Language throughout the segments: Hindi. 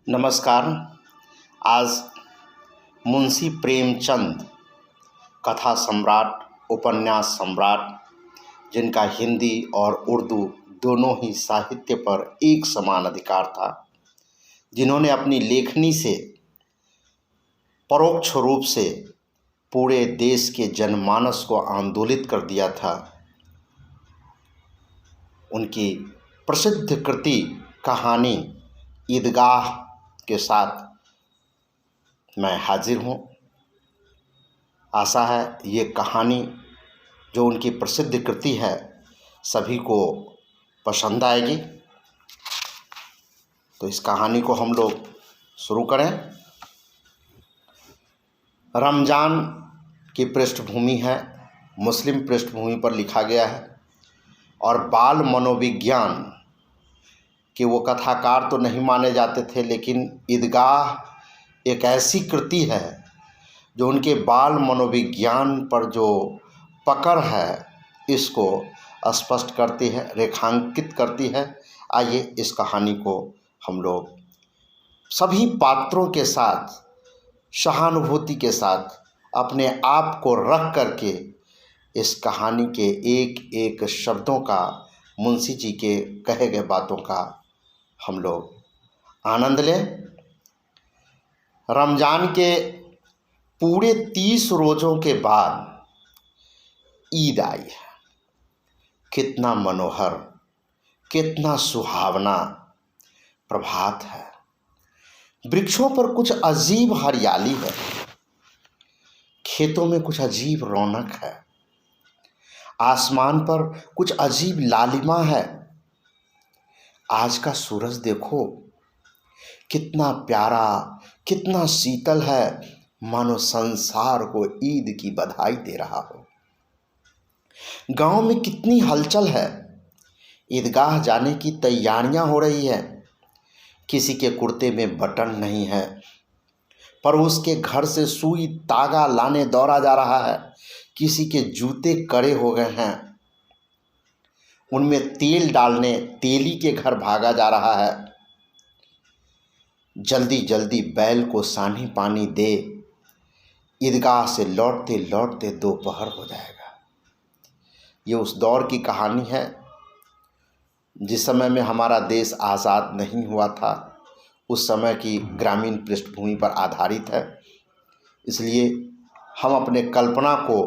नमस्कार। आज मुंशी प्रेमचंद कथा सम्राट, उपन्यास सम्राट, जिनका हिंदी और उर्दू दोनों ही साहित्य पर एक समान अधिकार था, जिन्होंने अपनी लेखनी से परोक्ष रूप से पूरे देश के जनमानस को आंदोलित कर दिया था, उनकी प्रसिद्ध कृति कहानी ईदगाह के साथ मैं हाजिर हूँ। आशा है ये कहानी जो उनकी प्रसिद्ध कृति है सभी को पसंद आएगी। तो इस कहानी को हम लोग शुरू करें। रमज़ान की पृष्ठभूमि है, मुस्लिम पृष्ठभूमि पर लिखा गया है और बाल मनोविज्ञान कि वो कथाकार तो नहीं माने जाते थे, लेकिन ईदगाह एक ऐसी कृति है जो उनके बाल मनोविज्ञान पर जो पकड़ है इसको स्पष्ट करती है, रेखांकित करती है। आइए इस कहानी को हम लोग सभी पात्रों के साथ सहानुभूति के साथ अपने आप को रख करके इस कहानी के एक एक शब्दों का, मुंशी जी के कहे गए बातों का हम लोग आनंद लें। रमज़ान के पूरे 30 रोज़ों के बाद ईद आई है। कितना मनोहर, कितना सुहावना प्रभात है। वृक्षों पर कुछ अजीब हरियाली है, खेतों में कुछ अजीब रौनक है, आसमान पर कुछ अजीब लालिमा है। आज का सूरज देखो कितना प्यारा, कितना शीतल है, मानो संसार को ईद की बधाई दे रहा हो। गांव में कितनी हलचल है, ईदगाह जाने की तैयारियां हो रही है। किसी के कुर्ते में बटन नहीं है, पर उसके घर से सुई तागा लाने दौड़ा जा रहा है। किसी के जूते कड़े हो गए हैं, उनमें तेल डालने तेली के घर भागा जा रहा है। जल्दी जल्दी बैल को सानी पानी दे, ईदगाह से लौटते लौटते दोपहर हो जाएगा। ये उस दौर की कहानी है जिस समय में हमारा देश आज़ाद नहीं हुआ था, उस समय की ग्रामीण पृष्ठभूमि पर आधारित है। इसलिए हम अपने कल्पना को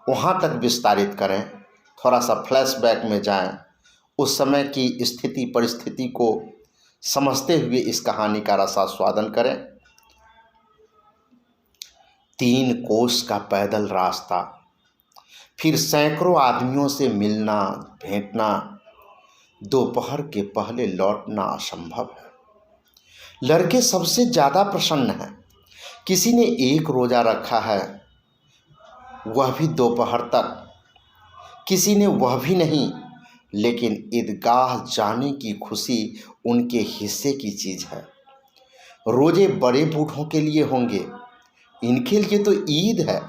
वहाँ तक विस्तारित करें, थोड़ा सा फ्लैशबैक में जाएं, उस समय की स्थिति परिस्थिति को समझते हुए इस कहानी का रसास्वादन करें। 3 कोस का पैदल रास्ता, फिर सैकड़ों आदमियों से मिलना भेंटना, दोपहर के पहले लौटना असंभव है। लड़के सबसे ज़्यादा प्रसन्न हैं। किसी ने 1 रोज़ा रखा है, वह भी दोपहर तक, किसी ने वह भी नहीं, लेकिन ईदगाह जाने की खुशी उनके हिस्से की चीज़ है। रोज़े बड़े बूढ़ों के लिए होंगे, इनके लिए तो ईद है।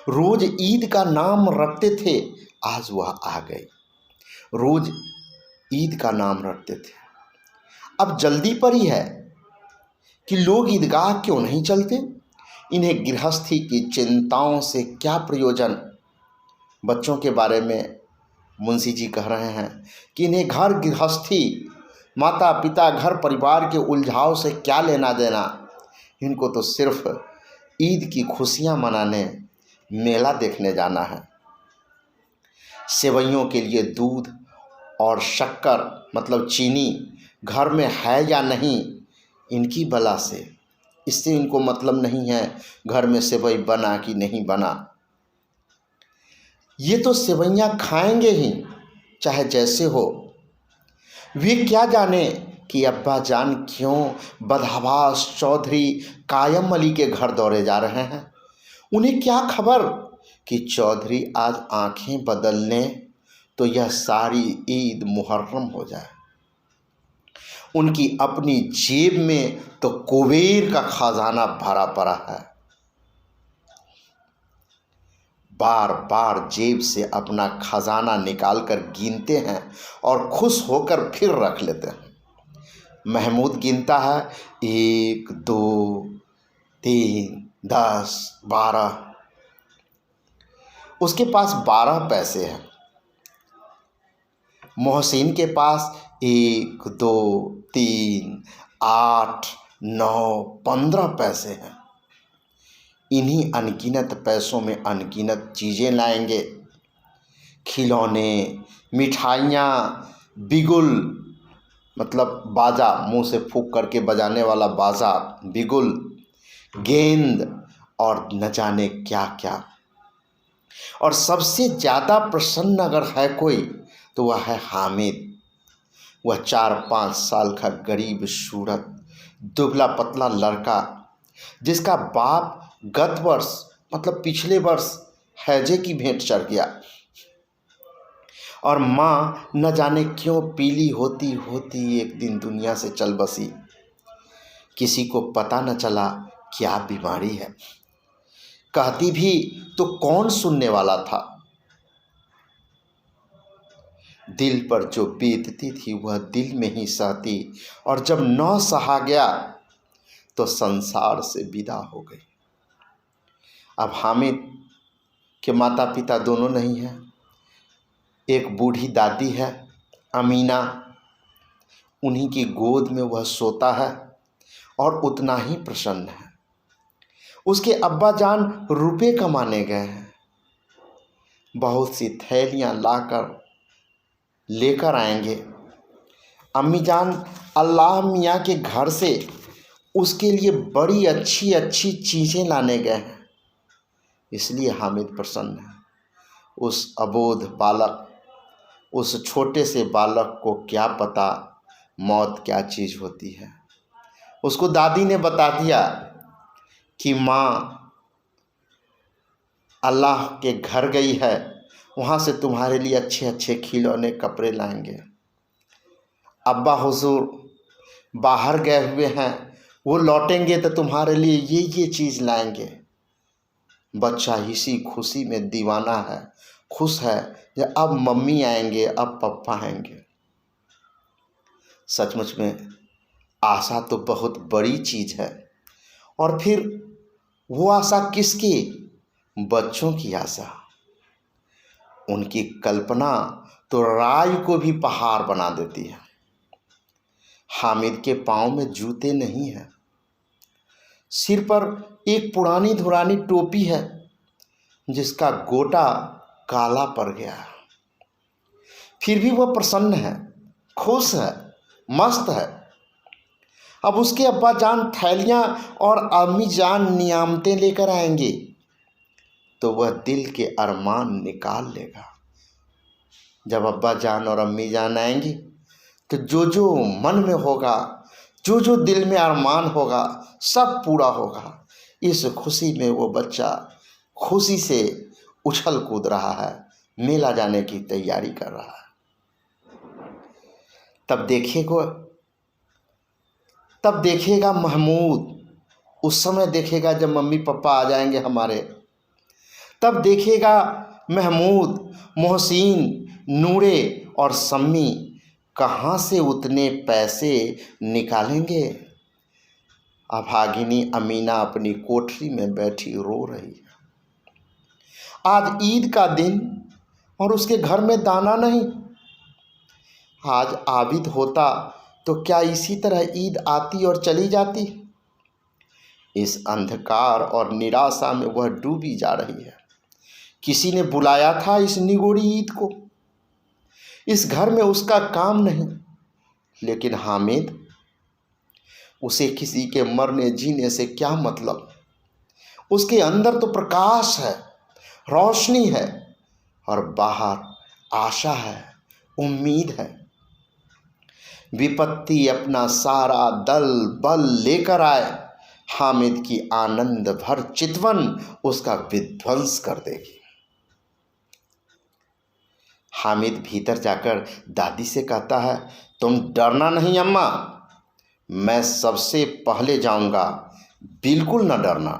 रोज़ ईद का नाम रखते थे, आज वह आ गए। रोज़ ईद का नाम रखते थे, अब जल्दी पर ही है कि लोग ईदगाह क्यों नहीं चलते। इन्हें गृहस्थी की चिंताओं से क्या प्रयोजन। बच्चों के बारे में मुंशी जी कह रहे हैं कि इन्हें घर गृहस्थी, माता पिता, घर परिवार के उलझाव से क्या लेना देना। इनको तो सिर्फ ईद की खुशियां मनाने, मेला देखने जाना है। सेवइयों के लिए दूध और शक्कर मतलब चीनी घर में है या नहीं, इनकी बला से, इससे इनको मतलब नहीं है घर में सेवई बना कि नहीं बना। ये तो सेवइयाँ खाएंगे ही, चाहे जैसे हो। वे क्या जाने कि अब्बा जान क्यों बदहवास चौधरी कायम अली के घर दौड़े जा रहे हैं। उन्हें क्या खबर कि चौधरी आज आंखें बदल लें तो यह सारी ईद मुहर्रम हो जाए। उनकी अपनी जेब में तो कुबेर का खजाना भरा पड़ा है। बार बार जेब से अपना खजाना निकालकर गिनते हैं और खुश होकर फिर रख लेते हैं। महमूद गिनता है 1 2 3 10 12। उसके पास 12 पैसे हैं। मोहसिन के पास 1 2 3 8 9 15 पैसे हैं। इन्हीं अनगिनत पैसों में अनगिनत चीज़ें लाएंगे, खिलौने, मिठाइयाँ, बिगुल मतलब बाजा, मुंह से फूंक करके बजाने वाला बाजा, बिगुल, गेंद और न जाने क्या क्या। और सबसे ज़्यादा प्रसन्न अगर है कोई तो वह है हामिद। वह 4-5 साल का गरीब सूरत दुबला पतला लड़का, जिसका बाप गत वर्ष मतलब पिछले वर्ष हैजे की भेंट चढ़ गया और माँ न जाने क्यों पीली होती होती एक दिन दुनिया से चल बसी। किसी को पता न चला क्या बीमारी है। कहती भी तो कौन सुनने वाला था। दिल पर जो बीतती थी वह दिल में ही सहती, और जब न सहा गया तो संसार से विदा हो गई। अब हामिद के माता पिता दोनों नहीं हैं। एक बूढ़ी दादी है अमीना, उन्हीं की गोद में वह सोता है और उतना ही प्रसन्न है। उसके अब्बा जान रुपए कमाने गए हैं, बहुत सी थैलियाँ लाकर लेकर आएंगे। अम्मी जान अल्लाह मियाँ के घर से उसके लिए बड़ी अच्छी अच्छी चीज़ें लाने गए हैं, इसलिए हामिद प्रसन्न है। उस अबोध बालक, उस छोटे से बालक को क्या पता मौत क्या चीज़ होती है। उसको दादी ने बता दिया कि माँ अल्लाह के घर गई है, वहाँ से तुम्हारे लिए अच्छे अच्छे खिलौने कपड़े लाएंगे। अब्बा हुजूर बाहर गए हुए हैं, वो लौटेंगे तो तुम्हारे लिए ये चीज़ लाएंगे। बच्चा इसी खुशी में दीवाना है, खुश है कि अब मम्मी आएंगे, अब पापा आएंगे। सचमुच में आशा तो बहुत बड़ी चीज़ है। और फिर वो आशा किसकी? बच्चों की आशा। उनकी कल्पना तो राय को भी पहाड़ बना देती है। हामिद के पाँव में जूते नहीं हैं, सिर पर एक पुरानी धुरानी टोपी है जिसका गोटा काला पड़ गया। फिर भी वह प्रसन्न है, खुश है, मस्त है। अब उसके अब्बा जान थैलियाँ और अम्मी जान नियामतें लेकर आएंगे तो वह दिल के अरमान निकाल लेगा। जब अब्बा जान और अम्मी जान आएंगी तो जो जो मन में होगा, जो जो दिल में अरमान होगा, सब पूरा होगा। इस खुशी में वो बच्चा खुशी से उछल कूद रहा है, मेला जाने की तैयारी कर रहा है। तब देखेगा महमूद, उस समय देखेगा जब मम्मी पापा आ जाएंगे हमारे, तब देखेगा महमूद, मोहसिन, नूरे और सम्मी कहाँ से उतने पैसे निकालेंगे। अभागिनी अमीना अपनी कोठरी में बैठी रो रही है। आज ईद का दिन और उसके घर में दाना नहीं। आज आबिद होता तो क्या इसी तरह ईद आती और चली जाती। इस अंधकार और निराशा में वह डूबी जा रही है। किसी ने बुलाया था इस निगोरी ईद को। इस घर में उसका काम नहीं, लेकिन हामिद, उसे किसी के मरने जीने से क्या मतलब। उसके अंदर तो प्रकाश है, रोशनी है, और बाहर आशा है, उम्मीद है। विपत्ति अपना सारा दल बल लेकर आए, हामिद की आनंद भर चितवन उसका विध्वंस कर देगी। हामिद भीतर जाकर दादी से कहता है, तुम डरना नहीं अम्मा, मैं सबसे पहले जाऊंगा, बिल्कुल न डरना।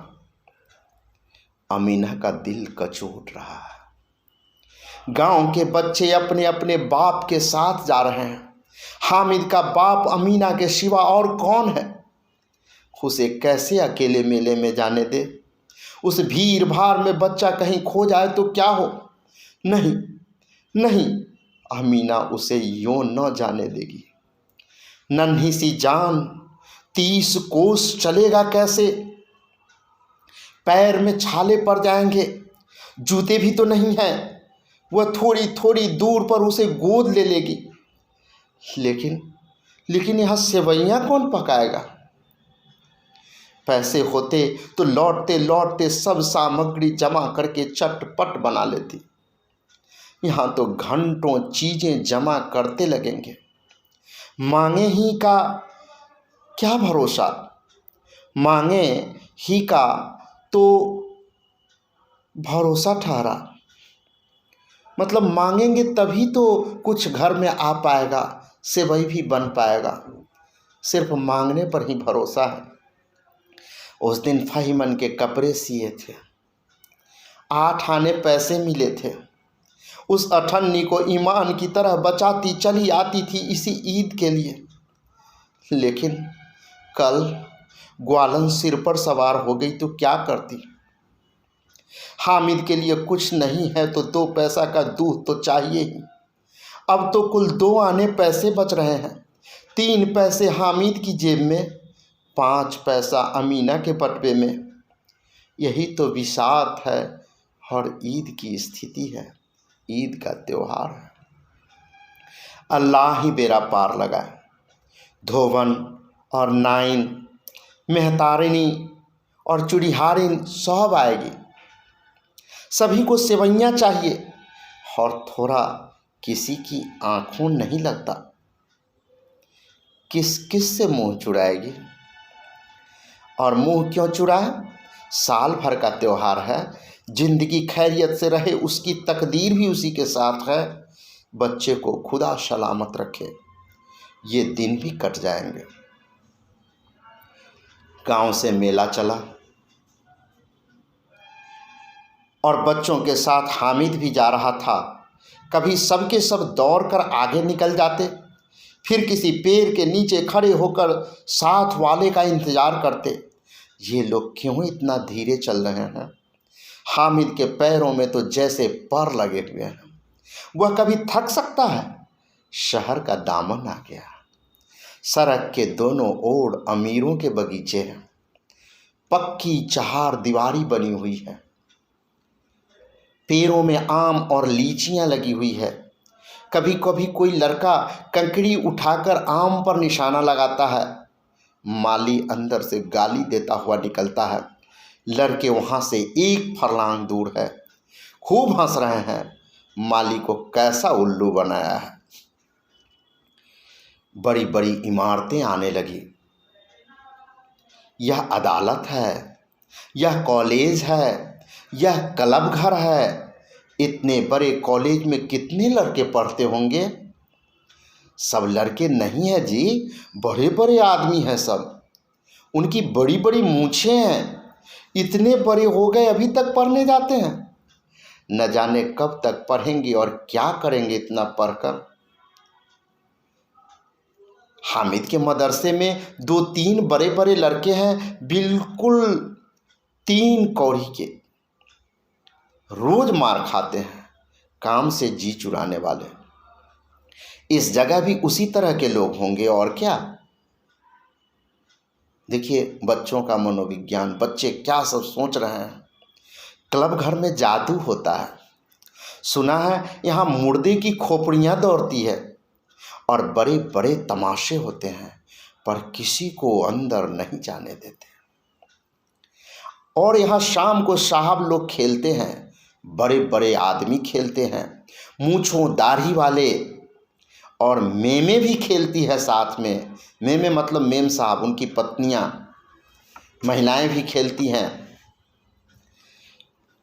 अमीना का दिल कचोट रहा है। गांव के बच्चे अपने अपने बाप के साथ जा रहे हैं। हामिद का बाप अमीना के सिवा और कौन है? उसे कैसे अकेले मेले में जाने दे? उस भीड़ भाड़ में बच्चा कहीं खो जाए तो क्या हो? नहीं नहीं, अमीना उसे यूं न जाने देगी। नन्ही सी जान 30 कोस चलेगा कैसे? पैर में छाले पड़ जाएंगे, जूते भी तो नहीं हैं। वह थोड़ी थोड़ी दूर पर उसे गोद ले लेगी। लेकिन यहाँ सेवइयाँ कौन पकाएगा? पैसे होते तो लौटते लौटते सब सामग्री जमा करके चटपट बना लेती। यहाँ तो घंटों चीज़ें जमा करते लगेंगे। मांगे ही का क्या भरोसा? मांगे ही का तो भरोसा ठहरा। मतलब मांगेंगे तभी तो कुछ घर में आ पाएगा, सेवई भी बन पाएगा। सिर्फ मांगने पर ही भरोसा है। उस दिन फ़हीमन के कपड़े सिए थे, 8 आने पैसे मिले थे। उस अठन्नी को ईमान की तरह बचाती चली आती थी इसी ईद के लिए। लेकिन कल ग्वालन सिर पर सवार हो गई तो क्या करती? हामिद के लिए कुछ नहीं है तो 2 पैसा का दूध तो चाहिए ही। अब तो कुल 2 आने पैसे बच रहे हैं। 3 पैसे हामिद की जेब में, 5 पैसा अमीना के पटवे में। यही तो विसात है और ईद की स्थिति है, ईद का त्यौहार है। अल्लाह ही बेड़ा पार लगाए। धोवन और नाइन, मेहतारिनी और चुड़िहारिन सब आएगी। सभी को सेवइयाँ चाहिए और थोड़ा किसी की आँखों नहीं लगता। किस किस से मुँह चुराएगी? और मुँह क्यों चुराए? साल भर का त्यौहार है। जिंदगी खैरियत से रहे, उसकी तकदीर भी उसी के साथ है। बच्चे को खुदा सलामत रखे, ये दिन भी कट जाएंगे। गांव से मेला चला और बच्चों के साथ हामिद भी जा रहा था। कभी सबके सब दौड़कर आगे निकल जाते, फिर किसी पेड़ के नीचे खड़े होकर साथ वाले का इंतज़ार करते। ये लोग क्यों इतना धीरे चल रहे हैं? हामिद के पैरों में तो जैसे पर लगे हुए हैं। वह कभी थक सकता है? शहर का दामन आ गया। सड़क के दोनों ओर अमीरों के बगीचे हैं। पक्की चार दीवारी बनी हुई है। पेड़ों में आम और लीचियां लगी हुई है। कभी कभी कोई लड़का कंकड़ी उठाकर आम पर निशाना लगाता है। माली अंदर से गाली देता हुआ निकलता है। लड़के वहाँ से 1 फरलांग दूर है। खूब हंस रहे हैं। माली को कैसा उल्लू बनाया है। बड़ी बड़ी इमारतें आने लगी। यह अदालत है, यह कॉलेज है, यह क्लब घर है। इतने बड़े कॉलेज में कितने लड़के पढ़ते होंगे? सब लड़के नहीं है जी, बड़े बड़े आदमी हैं सब। उनकी बड़ी बड़ी मूछें हैं। इतने बड़े हो गए अभी तक पढ़ने जाते हैं। न जाने कब तक पढ़ेंगे और क्या करेंगे इतना पढ़कर। हामिद के मदरसे में 2-3 बड़े बड़े लड़के हैं, बिल्कुल 3 कौड़ी के। रोज मार खाते हैं, काम से जी चुराने वाले। इस जगह भी उसी तरह के लोग होंगे और क्या। देखिए बच्चों का मनोविज्ञान, बच्चे क्या सब सोच रहे हैं। क्लब घर में जादू होता है। सुना है यहाँ मुर्दे की खोपड़ियाँ दौड़ती है और बड़े बड़े तमाशे होते हैं, पर किसी को अंदर नहीं जाने देते। और यहाँ शाम को साहब लोग खेलते हैं, बड़े बड़े आदमी खेलते हैं, मूंछों दाढ़ी वाले। और मेमे भी खेलती है साथ में। मेमे मतलब मेम साहब, उनकी पत्नियाँ, महिलाएं भी खेलती हैं।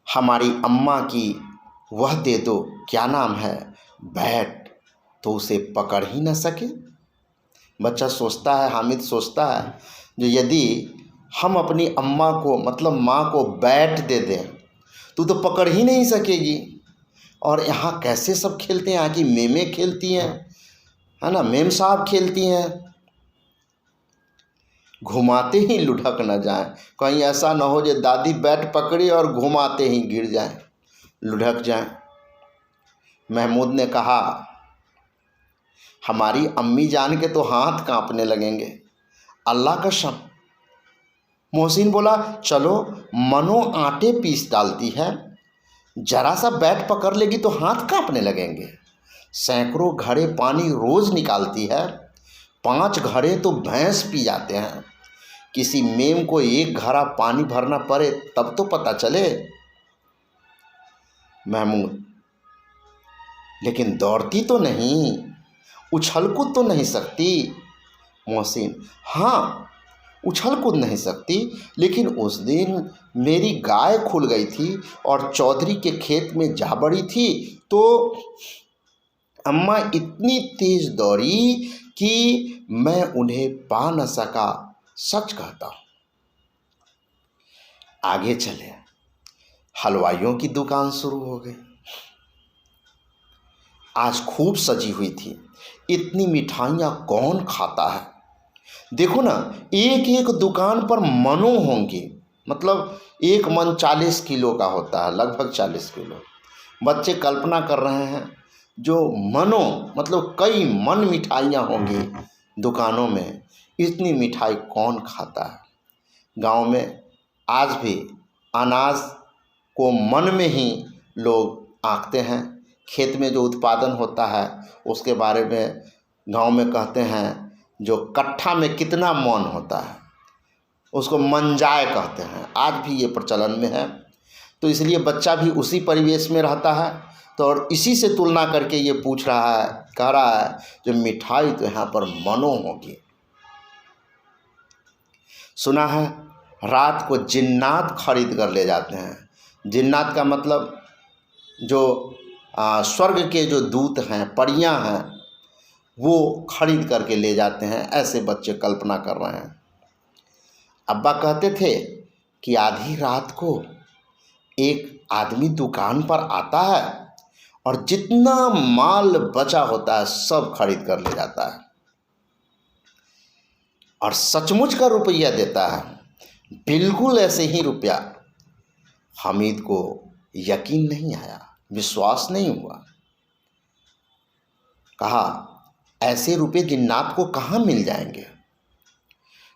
हमारी अम्मा की वह दे दो, क्या नाम है, बैट, तो उसे पकड़ ही न सके। बच्चा सोचता है, हामिद सोचता है, जो यदि हम अपनी अम्मा को मतलब माँ को बैट दे दें तो पकड़ ही नहीं सकेगी। और यहाँ कैसे सब खेलते हैं, यहाँ की मेमे खेलती हैं। है ना, मेम साहब खेलती हैं, घुमाते ही लुढ़क न जाए, कहीं ऐसा ना हो जो दादी बैट पकड़ी और घुमाते ही गिर जाए, लुढ़क जाए। महमूद ने कहा, हमारी अम्मी जान के तो हाथ कांपने लगेंगे, अल्लाह कसम। मोहसिन बोला, चलो मनो आटे पीस डालती है, जरा सा बैट पकड़ लेगी तो हाथ कांपने लगेंगे। सैकड़ों घड़े पानी रोज निकालती है, 5 घड़े तो भैंस पी जाते हैं। किसी मेम को 1 घड़ा पानी भरना पड़े तब तो पता चले। महमूद, लेकिन दौड़ती तो नहीं, उछल कूद तो नहीं सकती। मोहसिन, हाँ उछल कूद नहीं सकती, लेकिन उस दिन मेरी गाय खुल गई थी और चौधरी के खेत में जा बड़ी थी तो अम्मा इतनी तेज दौड़ी कि मैं उन्हें पा न सका, सच कहता हूँ। आगे चले, हलवाइयों की दुकान शुरू हो गई। आज खूब सजी हुई थी, इतनी मिठाइयाँ कौन खाता है। देखो ना, एक एक दुकान पर मनो होंगी, मतलब 1 मन 40 किलो का होता है, लगभग 40 किलो। बच्चे कल्पना कर रहे हैं, जो मनो मतलब कई मन मिठाइयाँ होंगी दुकानों में, इतनी मिठाई कौन खाता है। गांव में आज भी अनाज को मन में ही लोग आंकते हैं। खेत में जो उत्पादन होता है उसके बारे में गांव में कहते हैं, जो कट्ठा में कितना मन होता है उसको मनजाय कहते हैं। आज भी ये प्रचलन में है, तो इसलिए बच्चा भी उसी परिवेश में रहता है, तो और इसी से तुलना करके ये पूछ रहा है, कह रहा है जो मिठाई तो यहाँ पर मनो होगी। सुना है रात को जिन्नात खरीद कर ले जाते हैं। जिन्नात का मतलब जो स्वर्ग के जो दूत हैं, परियां हैं, वो खरीद करके ले जाते हैं, ऐसे बच्चे कल्पना कर रहे हैं। अब्बा कहते थे कि आधी रात को एक आदमी दुकान पर आता है और जितना माल बचा होता है सब खरीद कर ले जाता है और सचमुच का रुपया देता है, बिल्कुल ऐसे ही रुपया। हामिद को यकीन नहीं आया, विश्वास नहीं हुआ। कहा, ऐसे रुपए जिन्नात को कहाँ मिल जाएंगे।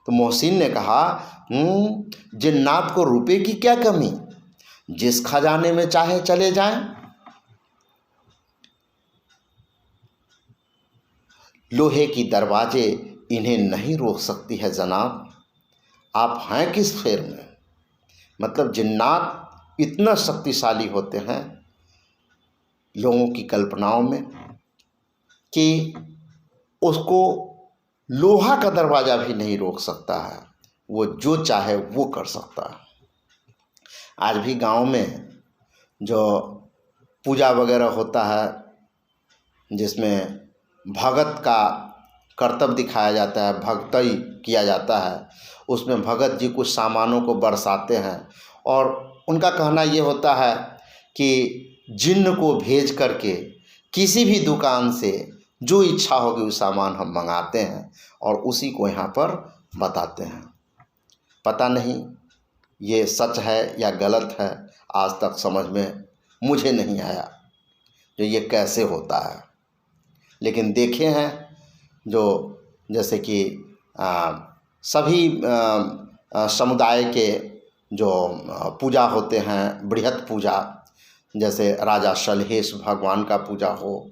तो मोहसिन ने कहा, जिन्नात को रुपए की क्या कमी, जिस खजाने में चाहे चले जाएं। लोहे की दरवाजे इन्हें नहीं रोक सकती है जनाब। आप हैं किस फेर में। मतलब जिन्नात इतना शक्तिशाली होते हैं लोगों की कल्पनाओं में कि उसको लोहा का दरवाज़ा भी नहीं रोक सकता है, वो जो चाहे वो कर सकता है। आज भी गांव में जो पूजा वगैरह होता है, जिसमें भगत का कर्तव्य दिखाया जाता है, भक्तई किया जाता है, उसमें भगत जी कुछ सामानों को बरसाते हैं और उनका कहना ये होता है कि जिन्न को भेज करके किसी भी दुकान से जो इच्छा होगी वो सामान हम मंगाते हैं और उसी को यहाँ पर बताते हैं। पता नहीं ये सच है या गलत है, आज तक समझ में मुझे नहीं आया जो ये कैसे होता है। लेकिन देखे हैं जो जैसे कि सभी समुदाय के जो पूजा होते हैं, बृहत पूजा, जैसे राजा सलहेश भगवान का पूजा हो,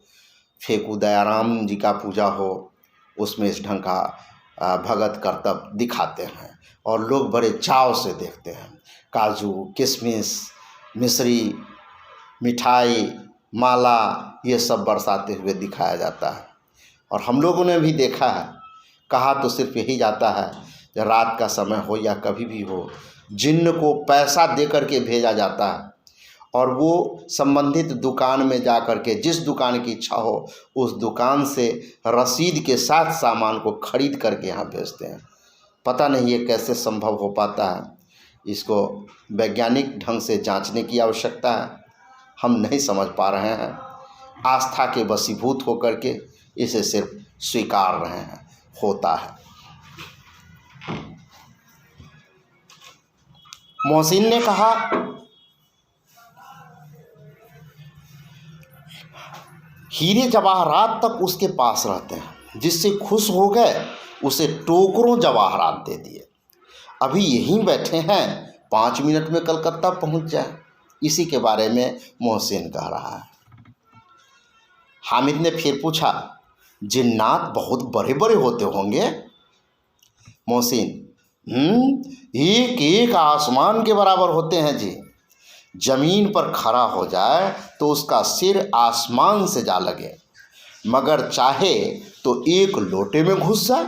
फेकू दयाराम जी का पूजा हो, उसमें इस ढंग का भगत कर्तव्य दिखाते हैं और लोग बड़े चाव से देखते हैं। काजू, किशमिश, मिश्री, मिठाई, माला, ये सब बरसाते हुए दिखाया जाता है। और हम लोगों ने भी देखा है, कहा तो सिर्फ यही जाता है कि रात का समय हो या कभी भी हो, जिन्न को पैसा दे करके भेजा जाता है और वो संबंधित दुकान में जा कर के जिस दुकान की इच्छा हो उस दुकान से रसीद के साथ सामान को खरीद करके यहाँ भेजते हैं। पता नहीं ये कैसे संभव हो पाता है, इसको वैज्ञानिक ढंग से जांचने की आवश्यकता है। हम नहीं समझ पा रहे हैं, आस्था के वशीभूत होकर के इसे सिर्फ स्वीकार रहे हैं, होता है। मोहसिन ने कहा, हीरे जवाहरात तक उसके पास रहते हैं, जिससे खुश हो गए उसे टोकरों जवाहरात दे दिए। अभी यहीं बैठे हैं, 5 मिनट में कलकत्ता पहुंच जाए। इसी के बारे में मोहसिन कह रहा है। हामिद ने फिर पूछा, जिन्नात बहुत बड़े बड़े होते होंगे? मोहसिन, एक एक आसमान के बराबर होते हैं जी। जमीन पर खड़ा हो जाए तो उसका सिर आसमान से जा लगे, मगर चाहे तो एक लोटे में घुस जाए।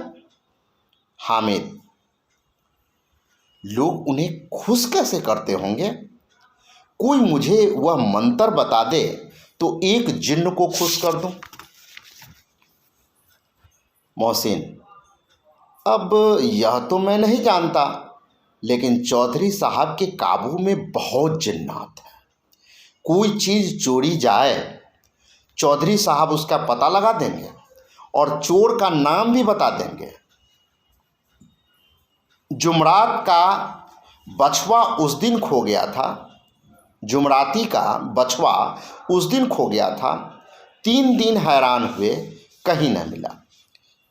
हामिद, लोग उन्हें खुश कैसे करते होंगे? कोई मुझे वह मंत्र बता दे तो एक जिन्न को खुश कर दूं। मोहसिन, अब यह तो मैं नहीं जानता, लेकिन चौधरी साहब के काबू में बहुत जिन्नात है। कोई चीज़ चोरी जाए, चौधरी साहब उसका पता लगा देंगे और चोर का नाम भी बता देंगे। जुमरात का बछवा उस दिन खो गया था, जुमराती का बछवा उस दिन खो गया था। 3 दिन हैरान हुए, कहीं न मिला।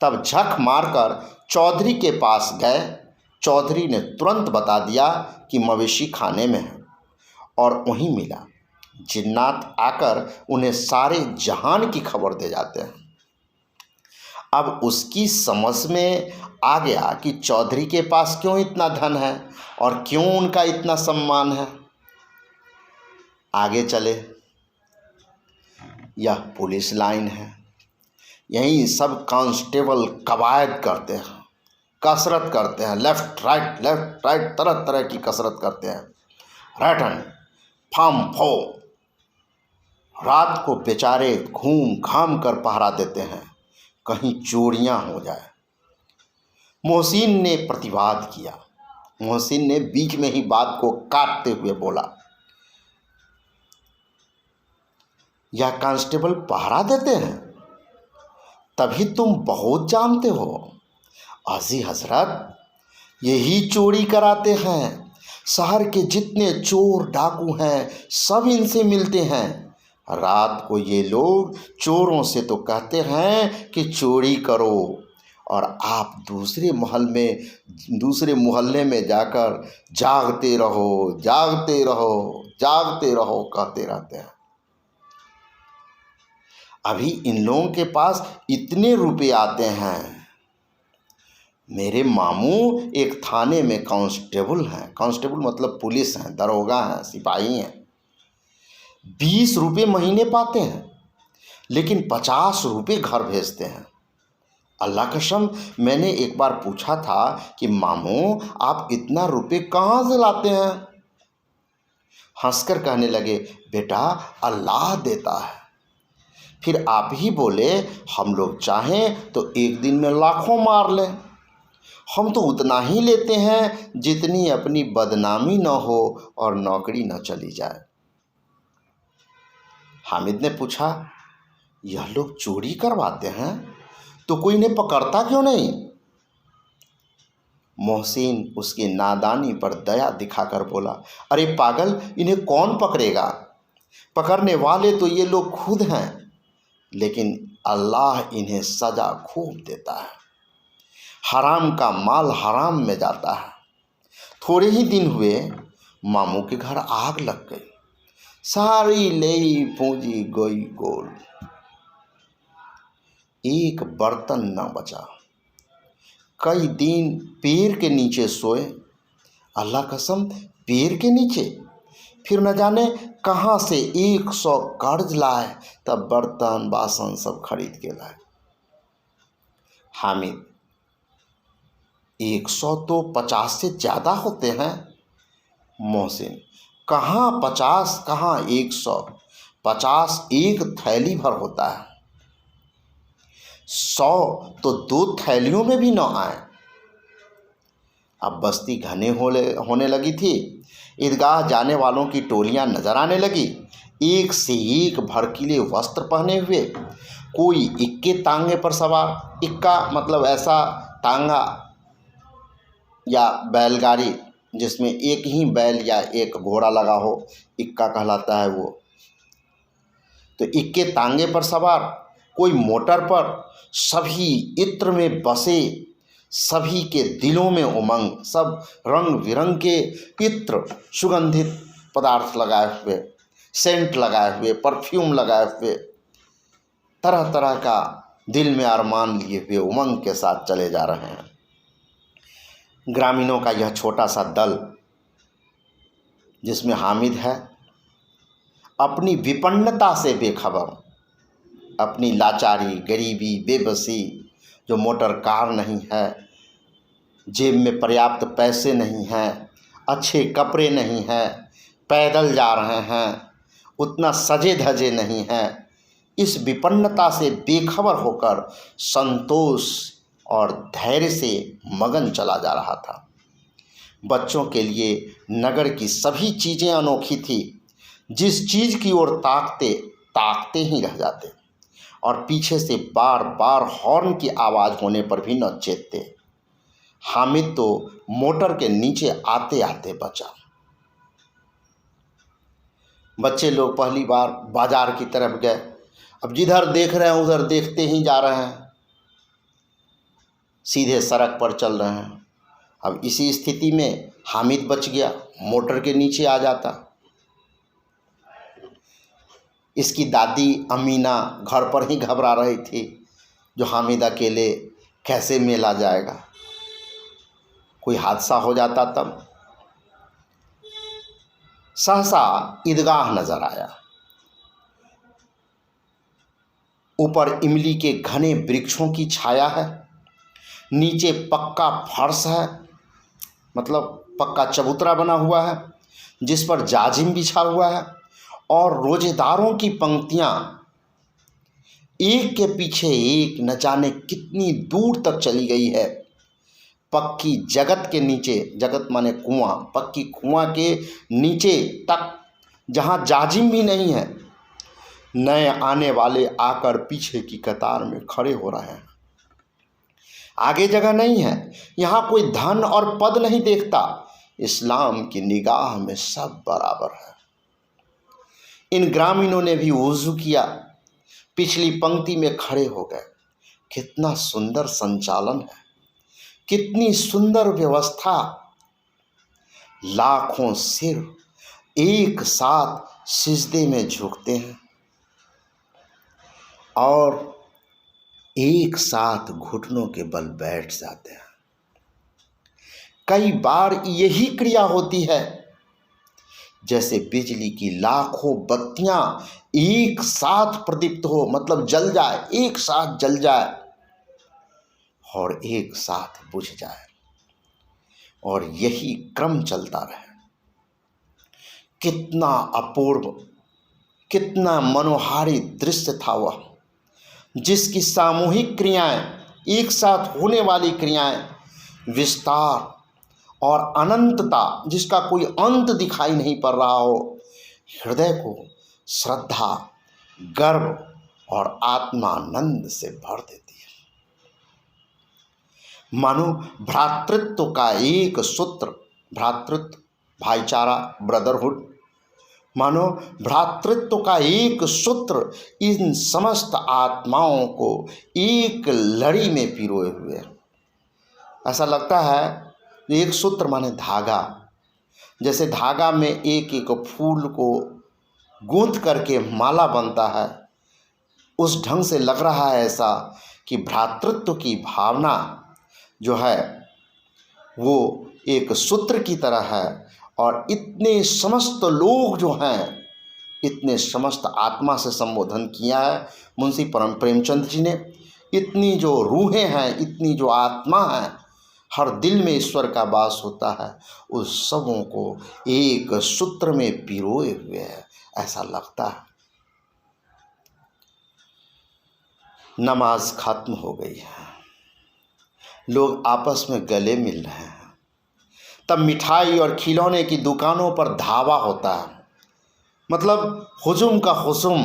तब झक मारकर चौधरी के पास गए। चौधरी ने तुरंत बता दिया कि मवेशी खाने में है, और वहीं मिला। जिन्नात आकर उन्हें सारे जहान की खबर दे जाते हैं। अब उसकी समझ में आ गया कि चौधरी के पास क्यों इतना धन है और क्यों उनका इतना सम्मान है। आगे चले। यह पुलिस लाइन है। यहीं सब कांस्टेबल कवायद करते हैं, कसरत करते हैं, लेफ्ट राइट तरह तरह की कसरत करते हैं। रटन फाम फो, रात को बेचारे घूम घाम कर पहरा देते हैं, कहीं चोरियां हो जाए। मोहसिन ने प्रतिवाद किया। मोहसिन ने बीच में ही बात को काटते हुए बोला, यह कांस्टेबल पहरा देते हैं, तभी तुम बहुत जानते हो। अजी हजरत, यही चोरी कराते हैं। शहर के जितने चोर डाकू हैं सब इनसे मिलते हैं। रात को ये लोग चोरों से तो कहते हैं कि चोरी करो, और आप दूसरे मोहल्ले में जाकर जागते रहो कहते रहते हैं। अभी इन लोगों के पास इतने रुपए आते हैं। मेरे मामू एक थाने में कांस्टेबल हैं, कांस्टेबल मतलब पुलिस हैं, दरोगा हैं, सिपाही हैं। 20 रुपये महीने पाते हैं, लेकिन 50 रुपये घर भेजते हैं। अल्लाह कसम, मैंने एक बार पूछा था कि मामू आप इतना रुपये कहाँ से लाते हैं? हंसकर कहने लगे, बेटा अल्लाह देता है। फिर आप ही बोले, हम लोग चाहें तो एक दिन में लाखों मार लें। हम तो उतना ही लेते हैं जितनी अपनी बदनामी न हो और नौकरी न चली जाए। हामिद ने पूछा, यह लोग चोरी करवाते हैं तो कोई इन्हें पकड़ता क्यों नहीं? मोहसिन उसकी नादानी पर दया दिखाकर बोला, अरे पागल, इन्हें कौन पकड़ेगा? पकड़ने वाले तो ये लोग खुद हैं, लेकिन अल्लाह इन्हें सजा खूब देता है। हराम का माल हराम में जाता है। थोड़े ही दिन हुए, मामू के घर आग लग गई। सारी लेई पूंजी गई गोल, एक बर्तन न बचा। कई दिन पेड़ के नीचे सोए। अल्लाह कसम, पेड़ के नीचे। फिर न जाने कहाँ से 100 कर्ज लाए, तब बर्तन बासन सब खरीद के लाए। हामिद, 100 तो 50 से ज़्यादा होते हैं। मोहसिन, कहाँ 50 कहाँ 100, 50 एक थैली भर होता है। 100 तो 2 थैलियों में भी न आए। अब बस्ती घने होने लगी थी। ईदगाह जाने वालों की टोलियां नजर आने लगी, एक से एक भड़कीले वस्त्र पहने हुए। कोई इक्के तांगे पर सवार, इक्का मतलब ऐसा तांगा या बैलगाड़ी जिसमें एक ही बैल या एक घोड़ा लगा हो, इक्का कहलाता है वो। तो इक्के तांगे पर सवार, कोई मोटर पर, सभी इत्र में बसे, सभी के दिलों में उमंग, सब रंग बिरंग के इत्र, सुगंधित पदार्थ लगाए हुए, सेंट लगाए हुए, परफ्यूम लगाए हुए, तरह तरह का दिल में अरमान लिए हुए उमंग के साथ चले जा रहे हैं। ग्रामीणों का यह छोटा सा दल, जिसमें हामिद है, अपनी विपन्नता से बेखबर, अपनी लाचारी, गरीबी, बेबसी, जो मोटर कार नहीं है, जेब में पर्याप्त पैसे नहीं हैं, अच्छे कपड़े नहीं हैं, पैदल जा रहे हैं, उतना सजे धजे नहीं हैं, इस विपन्नता से बेखबर होकर संतोष और धैर्य से मगन चला जा रहा था। बच्चों के लिए नगर की सभी चीज़ें अनोखी थी, जिस चीज़ की ओर ताकते ताकते ही रह जाते, और पीछे से बार बार हॉर्न की आवाज़ होने पर भी न चेतते। हामिद तो मोटर के नीचे आते आते बचा। बच्चे लोग पहली बार बाजार की तरफ गए। अब जिधर देख रहे हैं उधर देखते ही जा रहे हैं, सीधे सड़क पर चल रहे हैं। अब इसी स्थिति में हामिद बच गया, मोटर के नीचे आ जाता। इसकी दादी अमीना घर पर ही घबरा रही थी, जो हामिद अकेले कैसे मेला जाएगा, कोई हादसा हो जाता तब। सहसा ईदगाह नजर आया। ऊपर इमली के घने वृक्षों की छाया है, नीचे पक्का फर्श है, मतलब पक्का चबूतरा बना हुआ है, जिस पर जाजिम बिछा हुआ है, और रोजेदारों की पंक्तियां एक के पीछे एक न जाने कितनी दूर तक चली गई है। पक्की जगत के नीचे, जगत माने कुआं, पक्की कुआं के नीचे तक, जहां जाजिम भी नहीं है, नए आने वाले आकर पीछे की कतार में खड़े हो रहे हैं। आगे जगह नहीं है, यहाँ कोई धन और पद नहीं देखता, इस्लाम की निगाह में सब बराबर है। इन ग्रामीणों ने भी वुज़ू किया, पिछली पंक्ति में खड़े हो गए। कितना सुंदर संचालन है, कितनी सुंदर व्यवस्था। लाखों सिर एक साथ सिजदे में झुकते हैं और एक साथ घुटनों के बल बैठ जाते हैं। कई बार यही क्रिया होती है, जैसे बिजली की लाखों बत्तियां एक साथ प्रदीप्त हो, मतलब जल जाए, एक साथ जल जाए और एक साथ बुझ जाए, और यही क्रम चलता रहे। कितना अपूर्व, कितना मनोहारी दृश्य था वह, जिसकी सामूहिक क्रियाएं, एक साथ होने वाली क्रियाएं, विस्तार और अनंतता, जिसका कोई अंत दिखाई नहीं पड़ रहा हो, हृदय को श्रद्धा, गर्व और आत्मानंद से भर देती है। मानो भ्रातृत्व का एक सूत्र, भ्रातृत्व, भाईचारा, ब्रदरहुड, मानो भ्रातृत्व का एक सूत्र इन समस्त आत्माओं को एक लड़ी में पिरोए हुए है। ऐसा लगता है एक सूत्र माने धागा, जैसे धागा में एक एक फूल को गूंथ करके माला बनता है, उस ढंग से लग रहा है ऐसा कि भ्रातृत्व की भावना जो है वो एक सूत्र की तरह है, और इतने समस्त लोग जो हैं, इतने समस्त आत्मा से संबोधन किया है मुंशी परम प्रेमचंद जी ने। इतनी जो रूहें हैं, इतनी जो आत्मा हैं, हर दिल में ईश्वर का वास होता है, उस सबों को एक सूत्र में पिरोए हुए है, ऐसा लगता है। नमाज खत्म हो गई है, लोग आपस में गले मिल रहे हैं। तब मिठाई और खिलौने की दुकानों पर धावा होता है, मतलब हुजूम का हुजूम,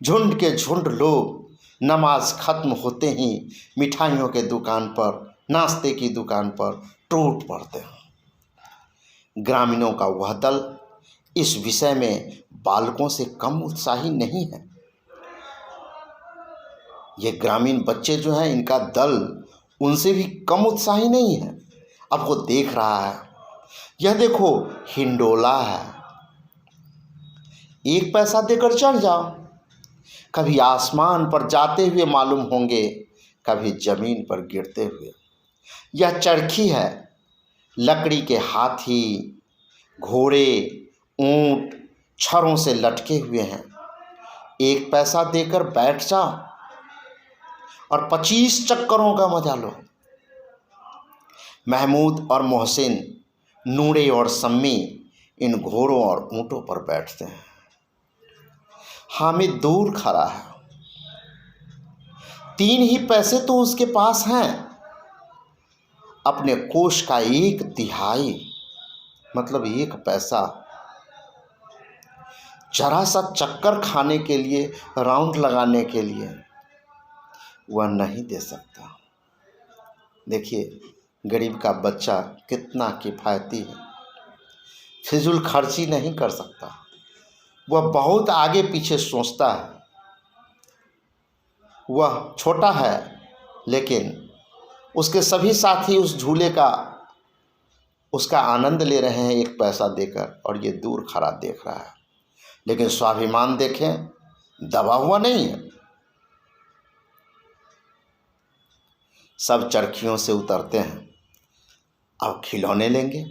झुंड के झुंड लोग नमाज खत्म होते ही मिठाइयों के दुकान पर, नाश्ते की दुकान पर टूट पड़ते हैं। ग्रामीणों का वह दल इस विषय में बालकों से कम उत्साही नहीं है। ये ग्रामीण बच्चे जो हैं, इनका दल उनसे भी कम उत्साही नहीं है। अब वो देख रहा है, यह देखो हिंडोला है, 1 पैसा देकर चढ़ जाओ, कभी आसमान पर जाते हुए मालूम होंगे, कभी जमीन पर गिरते हुए। यह चरखी है, लकड़ी के हाथी, घोड़े, ऊंट छड़ों से लटके हुए हैं। 1 पैसा देकर बैठ जाओ और 25 चक्करों का मजा लो। महमूद और मोहसिन, नूरे और सम्मी इन घोड़ों और ऊंटों पर बैठते हैं। हामिद दूर खड़ा है। 3 ही पैसे तो उसके पास हैं। अपने कोष का 1/3 मतलब 1 पैसा जरा सा चक्कर खाने के लिए, राउंड लगाने के लिए वह नहीं दे सकता। देखिए गरीब का बच्चा कितना किफ़ायती है, फिजूल खर्ची नहीं कर सकता। वह बहुत आगे पीछे सोचता है। वह छोटा है लेकिन उसके सभी साथी उस झूले का, उसका आनंद ले रहे हैं 1 पैसा देकर, और ये दूर खड़ा देख रहा है। लेकिन स्वाभिमान देखें, दबा हुआ नहीं है। सब चरखियों से उतरते हैं, अब खिलौने लेंगे।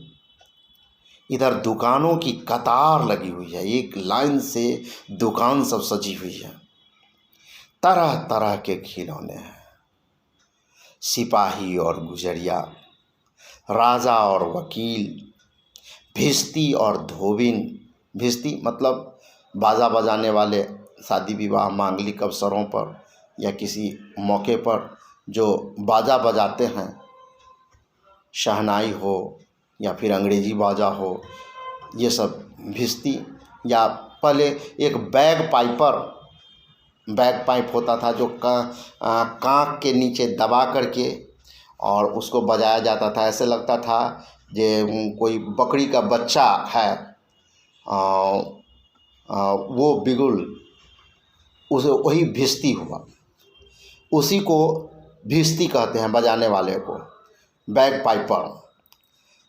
इधर दुकानों की कतार लगी हुई है, एक लाइन से दुकान सब सजी हुई है, तरह तरह के खिलौने हैं। सिपाही और गुजरिया, राजा और वकील, भिश्ती और धोबिन। भिश्ती मतलब बाजा बजाने वाले, शादी विवाह मांगलिक अवसरों पर या किसी मौके पर जो बाजा बजाते हैं, शहनाई हो या फिर अंग्रेजी बाजा हो, ये सब भिश्ती। या पहले एक बैग पाइप होता था जो कांख के नीचे दबा करके और उसको बजाया जाता था। ऐसे लगता था जे कोई बकरी का बच्चा है, वो बिगुल, उसे वही भिश्ती हुआ। उसी को भिश्ती कहते हैं, बजाने वाले को, बैग पाइपर।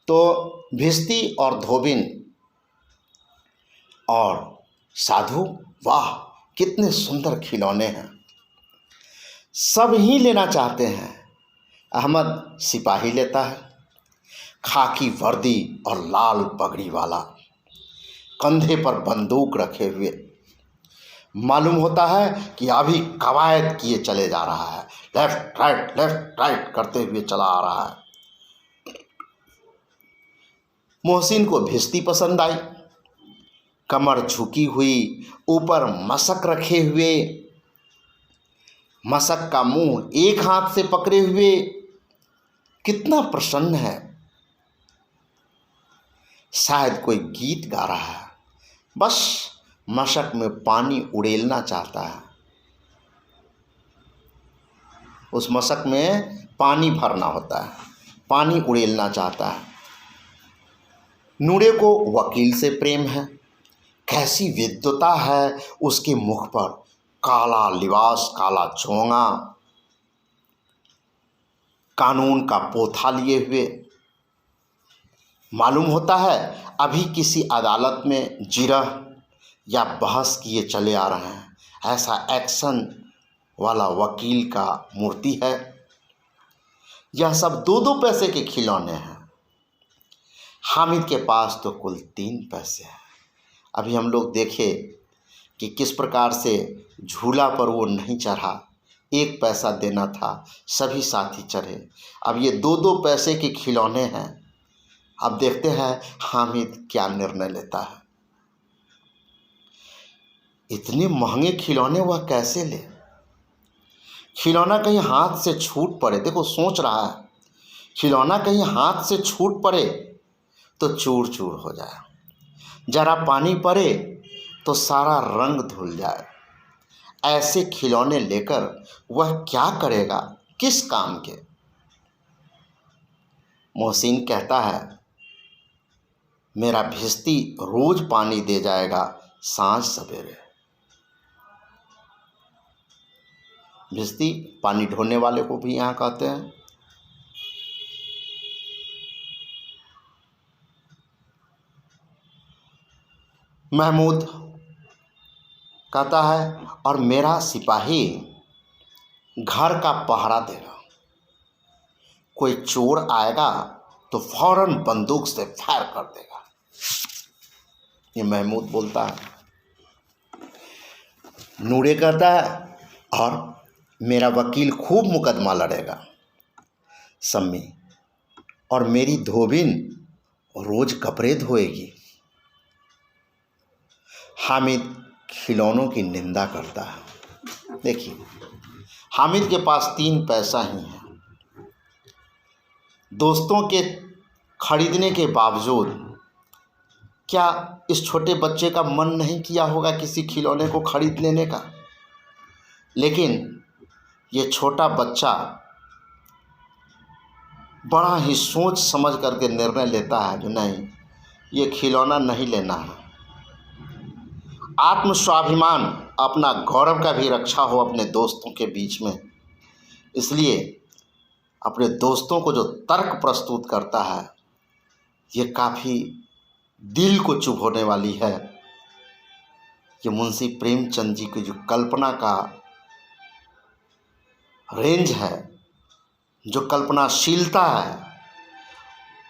तो भिश्ती और धोबिन और साधु, वाह कितने सुंदर खिलौने हैं, सब ही लेना चाहते हैं। अहमद सिपाही लेता है, खाकी वर्दी और लाल पगड़ी वाला, कंधे पर बंदूक रखे हुए। मालूम होता है कि अभी कवायद किए चले जा रहा है, लेफ्ट राइट करते हुए चला आ रहा है। मोहसिन को भिश्ती पसंद आई, कमर झुकी हुई, ऊपर मशक रखे हुए, मशक का मुंह 1 हाथ से पकड़े हुए, कितना प्रसन्न है। शायद कोई गीत गा रहा है, बस मशक में पानी उड़ेलना चाहता है, उस मशक में पानी भरना होता है, पानी उड़ेलना चाहता है। नूरे को वकील से प्रेम है, कैसी विद्वता है उसके मुख पर, काला लिबास, काला चोंगा, कानून का पोथा लिए हुए। मालूम होता है अभी किसी अदालत में जिरह या बहस किए चले आ रहे हैं, ऐसा एक्शन वाला वकील का मूर्ति है। यह सब 2-2 पैसे के खिलौने हैं। हामिद के पास तो कुल 3 पैसे हैं। अभी हम लोग देखे कि किस प्रकार से झूला पर वो नहीं चढ़ा, 1 पैसा देना था, सभी साथी चढ़े। अब ये 2-2 पैसे के खिलौने हैं। अब देखते हैं हामिद क्या निर्णय लेता है। इतने महंगे खिलौने वह कैसे ले? खिलौना कहीं हाथ से छूट पड़े, देखो सोच रहा है, खिलौना कहीं हाथ से छूट पड़े तो चूर चूर हो जाए, जरा पानी पड़े तो सारा रंग धुल जाए, ऐसे खिलौने लेकर वह क्या करेगा, किस काम के। मोहसिन कहता है, मेरा भिश्ती रोज पानी दे जाएगा सांझ सवेरे। भिश्ती पानी ढोने वाले को भी यहाँ कहते हैं। महमूद कहता है, और मेरा सिपाही घर का पहरा देगा, कोई चोर आएगा तो फौरन बंदूक से फायर कर देगा। ये महमूद बोलता है। नूरे कहता है, और मेरा वकील खूब मुकदमा लड़ेगा सम्मी, और मेरी धोबिन रोज कपड़े धोएगी। हामिद खिलौनों की निंदा करता है। देखिए, हामिद के पास 3 पैसा ही है। दोस्तों के खरीदने के बावजूद क्या इस छोटे बच्चे का मन नहीं किया होगा किसी खिलौने को खरीद लेने का? लेकिन ये छोटा बच्चा बड़ा ही सोच समझ करके निर्णय लेता है कि नहीं, ये खिलौना नहीं लेना है। आत्म स्वाभिमान, अपना गौरव का भी रक्षा हो अपने दोस्तों के बीच में, इसलिए अपने दोस्तों को जो तर्क प्रस्तुत करता है, ये काफ़ी दिल को चुभोने वाली है। कि मुंशी प्रेमचंद जी की जो कल्पना का रेंज है, जो कल्पनाशीलता है,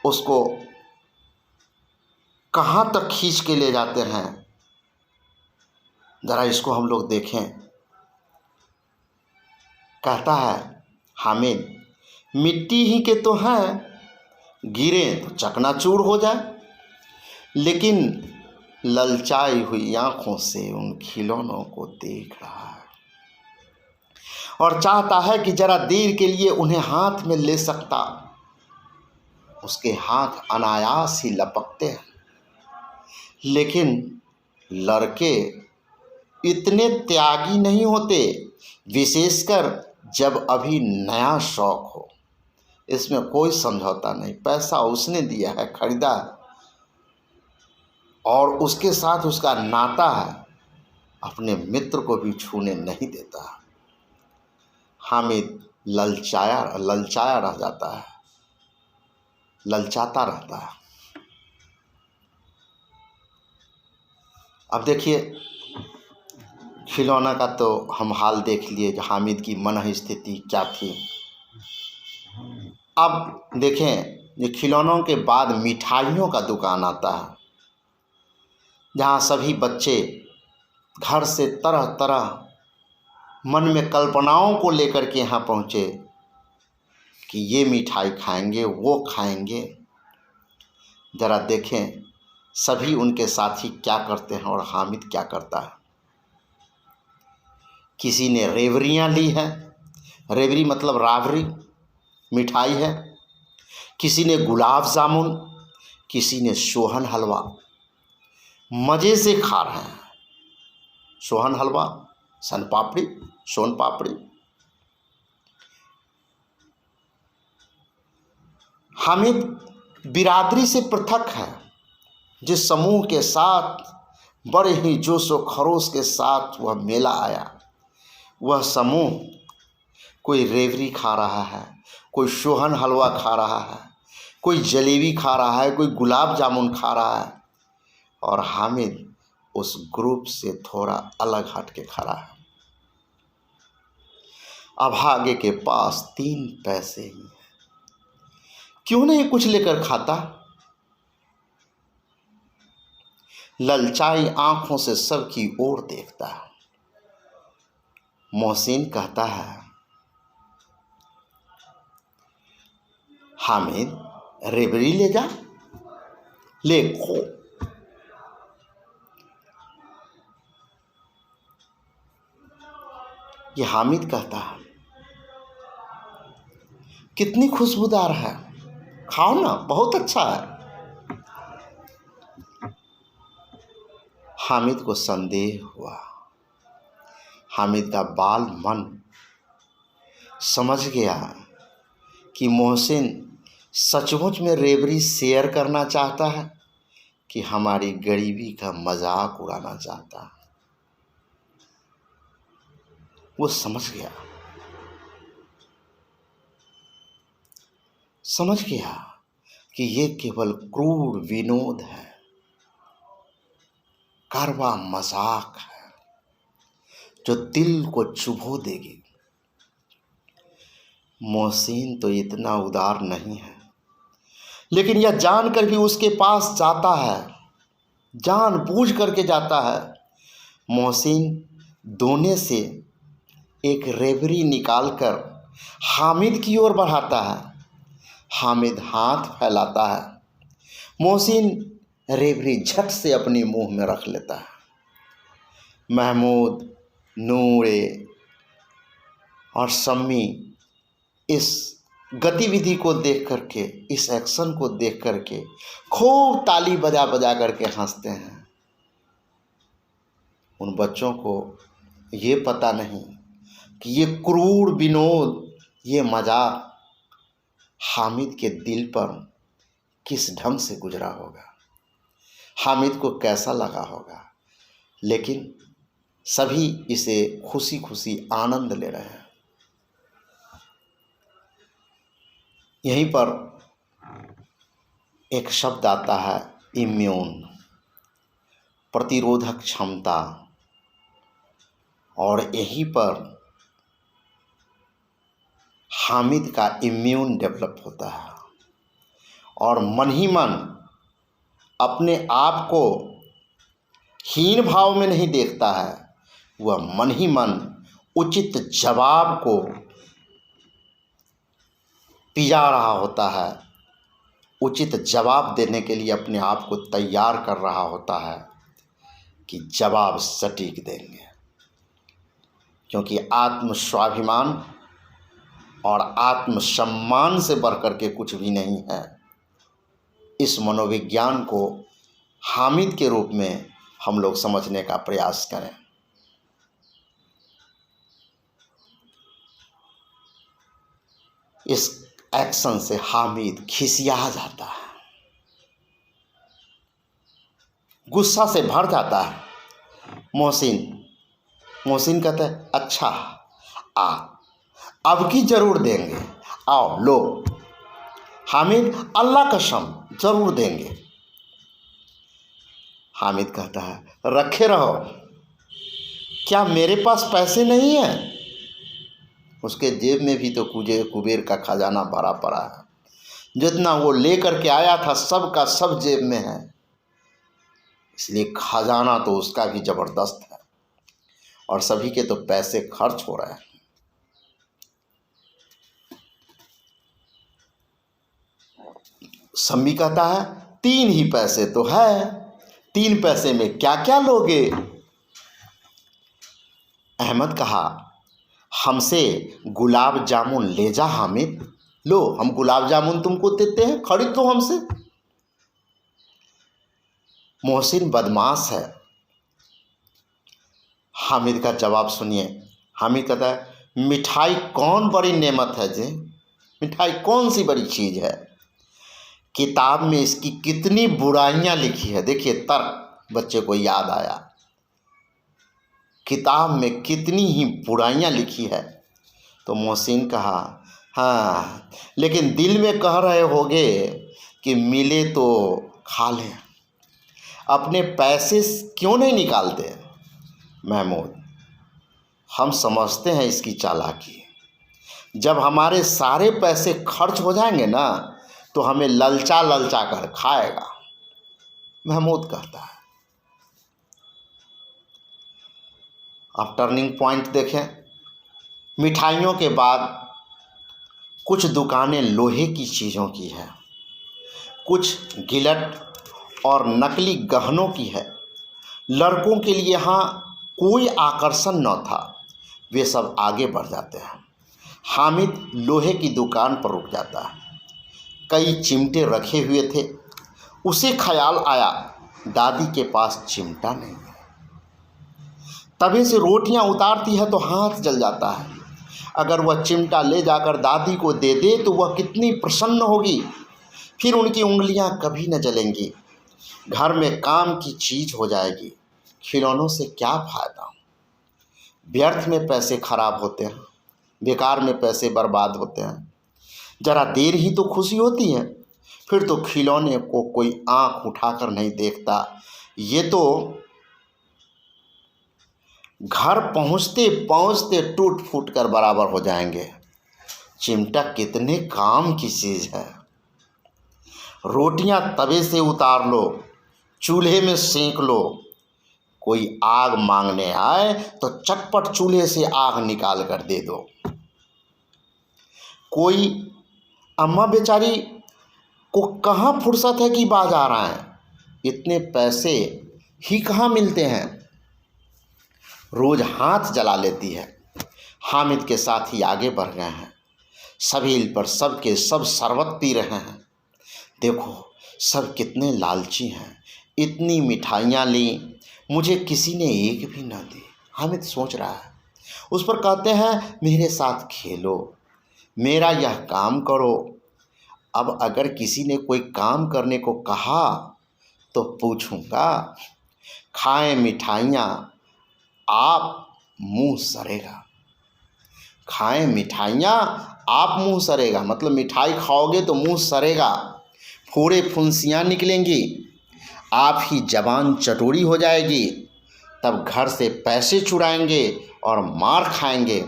उसको कहाँ तक खींच के ले जाते हैं, ज़रा इसको हम लोग देखें। कहता है हामिद, मिट्टी ही के तो हैं, गिरें तो चकनाचूर हो जाए, लेकिन ललचाई हुई आंखों से उन खिलौनों को देख रहा है और चाहता है कि जरा देर के लिए उन्हें हाथ में ले सकता। उसके हाथ अनायास ही लपकते हैं, लेकिन लड़के इतने त्यागी नहीं होते, विशेषकर जब अभी नया शौक हो। इसमें कोई समझौता नहीं, पैसा उसने दिया है, खरीदा है, और उसके साथ उसका नाता है, अपने मित्र को भी छूने नहीं देता। हामिद ललचाया रह जाता है, ललचाता रहता है। अब देखिए, खिलौना का तो हम हाल देख लिए, हामिद की मन स्थिति क्या थी। अब देखें, ये खिलौनों के बाद मिठाइयों का दुकान आता है, जहाँ सभी बच्चे घर से तरह तरह मन में कल्पनाओं को लेकर के यहाँ पहुँचे कि ये मिठाई खाएंगे, वो खाएंगे। ज़रा देखें सभी उनके साथी क्या करते हैं और हामिद क्या करता है। किसी ने रेवड़ियाँ ली हैं, रेवड़ी मतलब राबड़ी मिठाई है, किसी ने गुलाब जामुन, किसी ने सोहन हलवा, मज़े से खा रहे हैं। सोहन हलवा, सन पापड़ी, सोन पापड़ी। हामिद बिरादरी से पृथक है, जिस समूह के साथ बड़े ही जोश व खरोश के साथ वह मेला आया, वह समूह कोई रेवड़ी खा रहा है, कोई सोहन हलवा खा रहा है, कोई जलेबी खा रहा है, कोई गुलाब जामुन खा रहा है, और हामिद उस ग्रुप से थोड़ा अलग हट के खड़ा है। अभागे के पास 3 पैसे ही हैं, क्यों नहीं कुछ लेकर खाता। ललचाई आंखों से सबकी ओर देखता है। मोहसिन कहता है, हामिद रेवड़ी ले जा, ले खो। ये हामिद कहता है, कितनी खुशबूदार है, खाओ ना, बहुत अच्छा है। हामिद को संदेह हुआ। हामिद का बाल मन समझ गया कि मोहसिन सचमुच में रेवड़ी शेयर करना चाहता है कि हमारी गरीबी का मजाक उड़ाना चाहता है। वो समझ गया कि ये केवल क्रूर विनोद है, कड़वा मजाक है जो दिल को चुभो देगी। मोहसिन तो इतना उदार नहीं है, लेकिन यह जानकर भी उसके पास जाता है, जानबूझ करके जाता है। मोहसिन दोने से एक रेवड़ी निकालकर हामिद की ओर बढ़ाता है। हामिद हाथ फैलाता है। मोहसिन रेवड़ी झट से अपने मुंह में रख लेता है। महमूद, नूरे और सम्मी इस गतिविधि को देख करके, इस एक्शन को देख करके खूब ताली बजा बजा करके हंसते हैं। उन बच्चों को ये पता नहीं कि ये क्रूर विनोद, ये मजाक हामिद के दिल पर किस ढंग से गुजरा होगा, हामिद को कैसा लगा होगा। लेकिन सभी इसे खुशी खुशी आनंद ले रहे हैं। यहीं पर एक शब्द आता है इम्यून, प्रतिरोधक क्षमता, और यहीं पर हामिद का इम्यून डेवलप होता है और मन ही मन अपने आप को हीन भाव में नहीं देखता है, वह मन ही मन उचित जवाब को पिया रहा होता है, उचित जवाब देने के लिए अपने आप को तैयार कर रहा होता है कि जवाब सटीक देंगे। क्योंकि आत्म स्वाभिमान और आत्मसम्मान से बढ़कर के कुछ भी नहीं है। इस मनोविज्ञान को हामिद के रूप में हम लोग समझने का प्रयास करें। इस एक्शन से हामिद खिसिया जाता है, गुस्सा से भर जाता है। मोहसिन कहता है अच्छा अब की जरूर देंगे, आओ लो। हामिद अल्लाह कसम जरूर देंगे। हामिद कहता है रखे रहो, क्या मेरे पास पैसे नहीं हैं? उसके जेब में भी तो कुबेर का खजाना भरा पड़ा है। जितना वो लेकर के आया था सब का सब जेब में है, इसलिए खजाना तो उसका भी जबरदस्त है और सभी के तो पैसे खर्च हो रहे हैं। सम्मी कहता है 3 ही पैसे तो है, 3 पैसे में क्या क्या लोगे? अहमद कहा हमसे गुलाब जामुन ले जा हामिद, लो हम गुलाब जामुन तुमको देते हैं, खरीद लो हमसे। मोहसिन बदमाश है। हामिद का जवाब सुनिए। हामिद कहता है मिठाई कौन बड़ी नेमत है जी, मिठाई कौन सी बड़ी चीज़ है? किताब में इसकी कितनी बुराइयां लिखी है। देखिए तर्क बच्चे को याद आया, किताब में कितनी ही बुराइयां लिखी है। तो मोहसिन कहा हाँ, लेकिन दिल में कह रहे होगे कि मिले तो खा लें, अपने पैसे क्यों नहीं निकालते? महमूद हम समझते हैं इसकी चालाकी, जब हमारे सारे पैसे खर्च हो जाएंगे ना तो हमें ललचा ललचा कर खाएगा। महमूद कहता है। अब टर्निंग पॉइंट देखें। मिठाइयों के बाद कुछ दुकानें लोहे की चीज़ों की है, कुछ गिलट और नकली गहनों की है। लड़कों के लिए यहाँ कोई आकर्षण न था, वे सब आगे बढ़ जाते हैं। हामिद लोहे की दुकान पर रुक जाता है। कई चिमटे रखे हुए थे। उसे ख्याल आया दादी के पास चिमटा नहीं है। तवे से रोटियां उतारती है तो हाथ जल जाता है। अगर वह चिमटा ले जाकर दादी को दे दे तो वह कितनी प्रसन्न होगी, फिर उनकी उंगलियां कभी न जलेंगी, घर में काम की चीज़ हो जाएगी। खिलौनों से क्या फ़ायदा, व्यर्थ में पैसे खराब होते हैं, बेकार में पैसे बर्बाद होते हैं। ज़रा देर ही तो खुशी होती है, फिर तो खिलौने को कोई आंख उठाकर नहीं देखता। ये तो घर पहुंचते पहुंचते टूट फूट कर बराबर हो जाएंगे। चिमटा कितने काम की चीज़ है। रोटियां तवे से उतार लो, चूल्हे में सेंक लो, कोई आग मांगने आए तो चटपट चूल्हे से आग निकाल कर दे दो। कोई अम्मा बेचारी को कहाँ फुर्सत है कि बाजार आए, इतने पैसे ही कहाँ मिलते हैं। रोज हाथ जला लेती है। हामिद के साथ ही आगे बढ़ गए हैं, सबील पर सबके सब शरबत पी रहे हैं। देखो सब कितने लालची हैं, इतनी मिठाइयाँ ली, मुझे किसी ने एक भी ना दी। हामिद सोच रहा है। उस पर कहते हैं मेरे साथ खेलो, मेरा यह काम करो। अब अगर किसी ने कोई काम करने को कहा तो पूछूंगा, खाएं मिठाइयाँ आप मुंह सरेगा। खाएं मिठाइयाँ आप मुंह सरेगा, मतलब मिठाई खाओगे तो मुंह सरेगा, फोड़े फुंसियाँ निकलेंगी, आप ही जबान चटोरी हो जाएगी। तब घर से पैसे चुराएंगे और मार खाएंगे।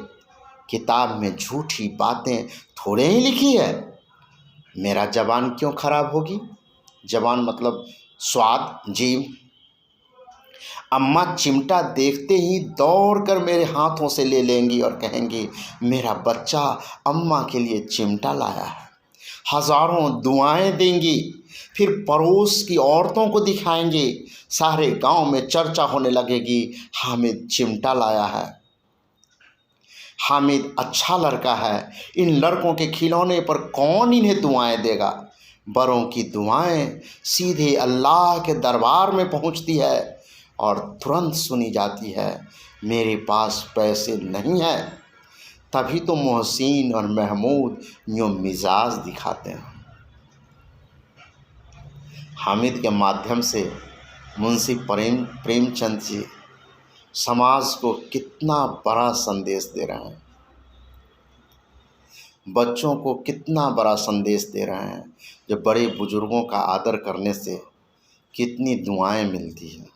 किताब में झूठी बातें थोड़े ही लिखी है, मेरा जबान क्यों खराब होगी। जबान मतलब स्वाद, जीभ। अम्मा चिमटा देखते ही दौड़कर मेरे हाथों से ले लेंगी और कहेंगी मेरा बच्चा अम्मा के लिए चिमटा लाया है। हजारों दुआएं देंगी, फिर पड़ोस की औरतों को दिखाएंगे, सारे गांव में चर्चा होने लगेगी, हामिद चिमटा लाया है, हामिद अच्छा लड़का है। इन लड़कों के खिलौने पर कौन इन्हें दुआएं देगा। बड़ों की दुआएं सीधे अल्लाह के दरबार में पहुंचती है और तुरंत सुनी जाती है। मेरे पास पैसे नहीं है, तभी तो मोहसिन और महमूद यूँ मिजाज दिखाते हैं। हामिद के माध्यम से मुंशी प्रेमचंद जी समाज को कितना बड़ा संदेश दे रहे हैं, बच्चों को कितना बड़ा संदेश दे रहे हैं। जो बड़े बुजुर्गों का आदर करने से कितनी दुआएं मिलती हैं।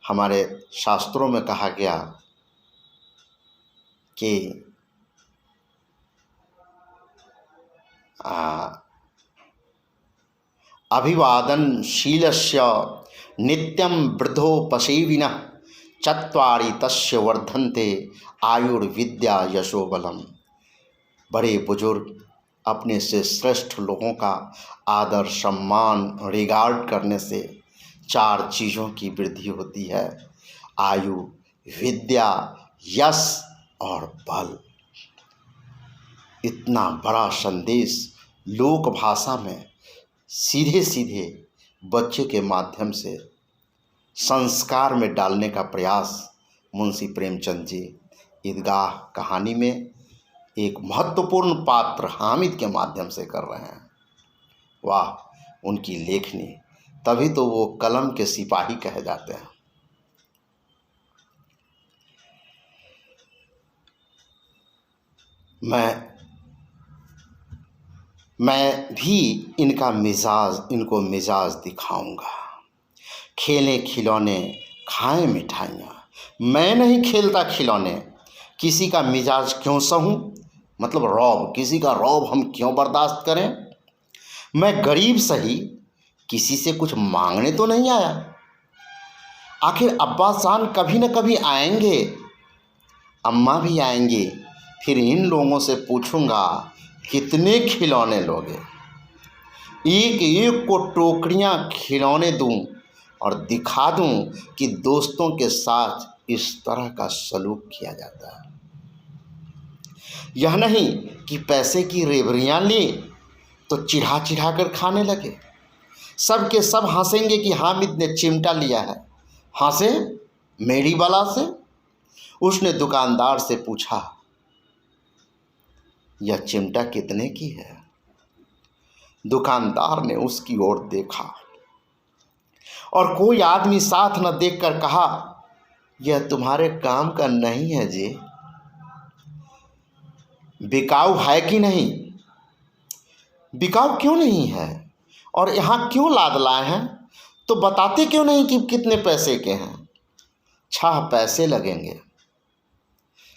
हमारे शास्त्रों में कहा गया कि अभिवादनशीलस्य नित्यं वृद्धोपसेविनः चत्वारि तस्य वर्धन्ते आयुर्विद्या यशोबलम। बड़े बुजुर्ग अपने से श्रेष्ठ लोगों का आदर सम्मान रिगार्ड करने से 4 चीज़ों की वृद्धि होती है, आयु, विद्या, यश और बल। इतना बड़ा संदेश लोक भाषा में सीधे सीधे बच्चे के माध्यम से संस्कार में डालने का प्रयास मुंशी प्रेमचंद जी ईदगाह कहानी में एक महत्वपूर्ण पात्र हामिद के माध्यम से कर रहे हैं। वाह उनकी लेखनी, तभी तो वो कलम के सिपाही कहे जाते हैं। मैं भी इनको मिजाज दिखाऊंगा। खेलें खिलौने, खाएं मिठाइयाँ। मैं नहीं खेलता खिलौने, किसी का मिजाज क्यों सहूं, मतलब रौब, किसी का रौब हम क्यों बर्दाश्त करें। मैं गरीब सही, किसी से कुछ मांगने तो नहीं आया। आखिर अब्बा जान कभी न कभी आएंगे, अम्मा भी आएंगी, फिर इन लोगों से पूछूंगा कितने खिलौने लोगे। एक एक को टोकरियां खिलौने दूं और दिखा दूं कि दोस्तों के साथ इस तरह का सलूक किया जाता है। यह नहीं कि पैसे की रेवड़ियाँ ली तो चिढ़ा चिढ़ा कर खाने लगे। सब के सब हंसेंगे कि हामिद ने चिमटा लिया है, हंसे मेरी बला से? उसने दुकानदार से पूछा, यह चिमटा कितने की है? दुकानदार ने उसकी ओर देखा और कोई आदमी साथ न देखकर कहा, यह तुम्हारे काम का नहीं है जी। बिकाऊ है कि नहीं? बिकाऊ क्यों नहीं है? और यहाँ क्यों लाद लाए हैं? तो बताते क्यों नहीं कि कितने पैसे के हैं? 6 पैसे लगेंगे।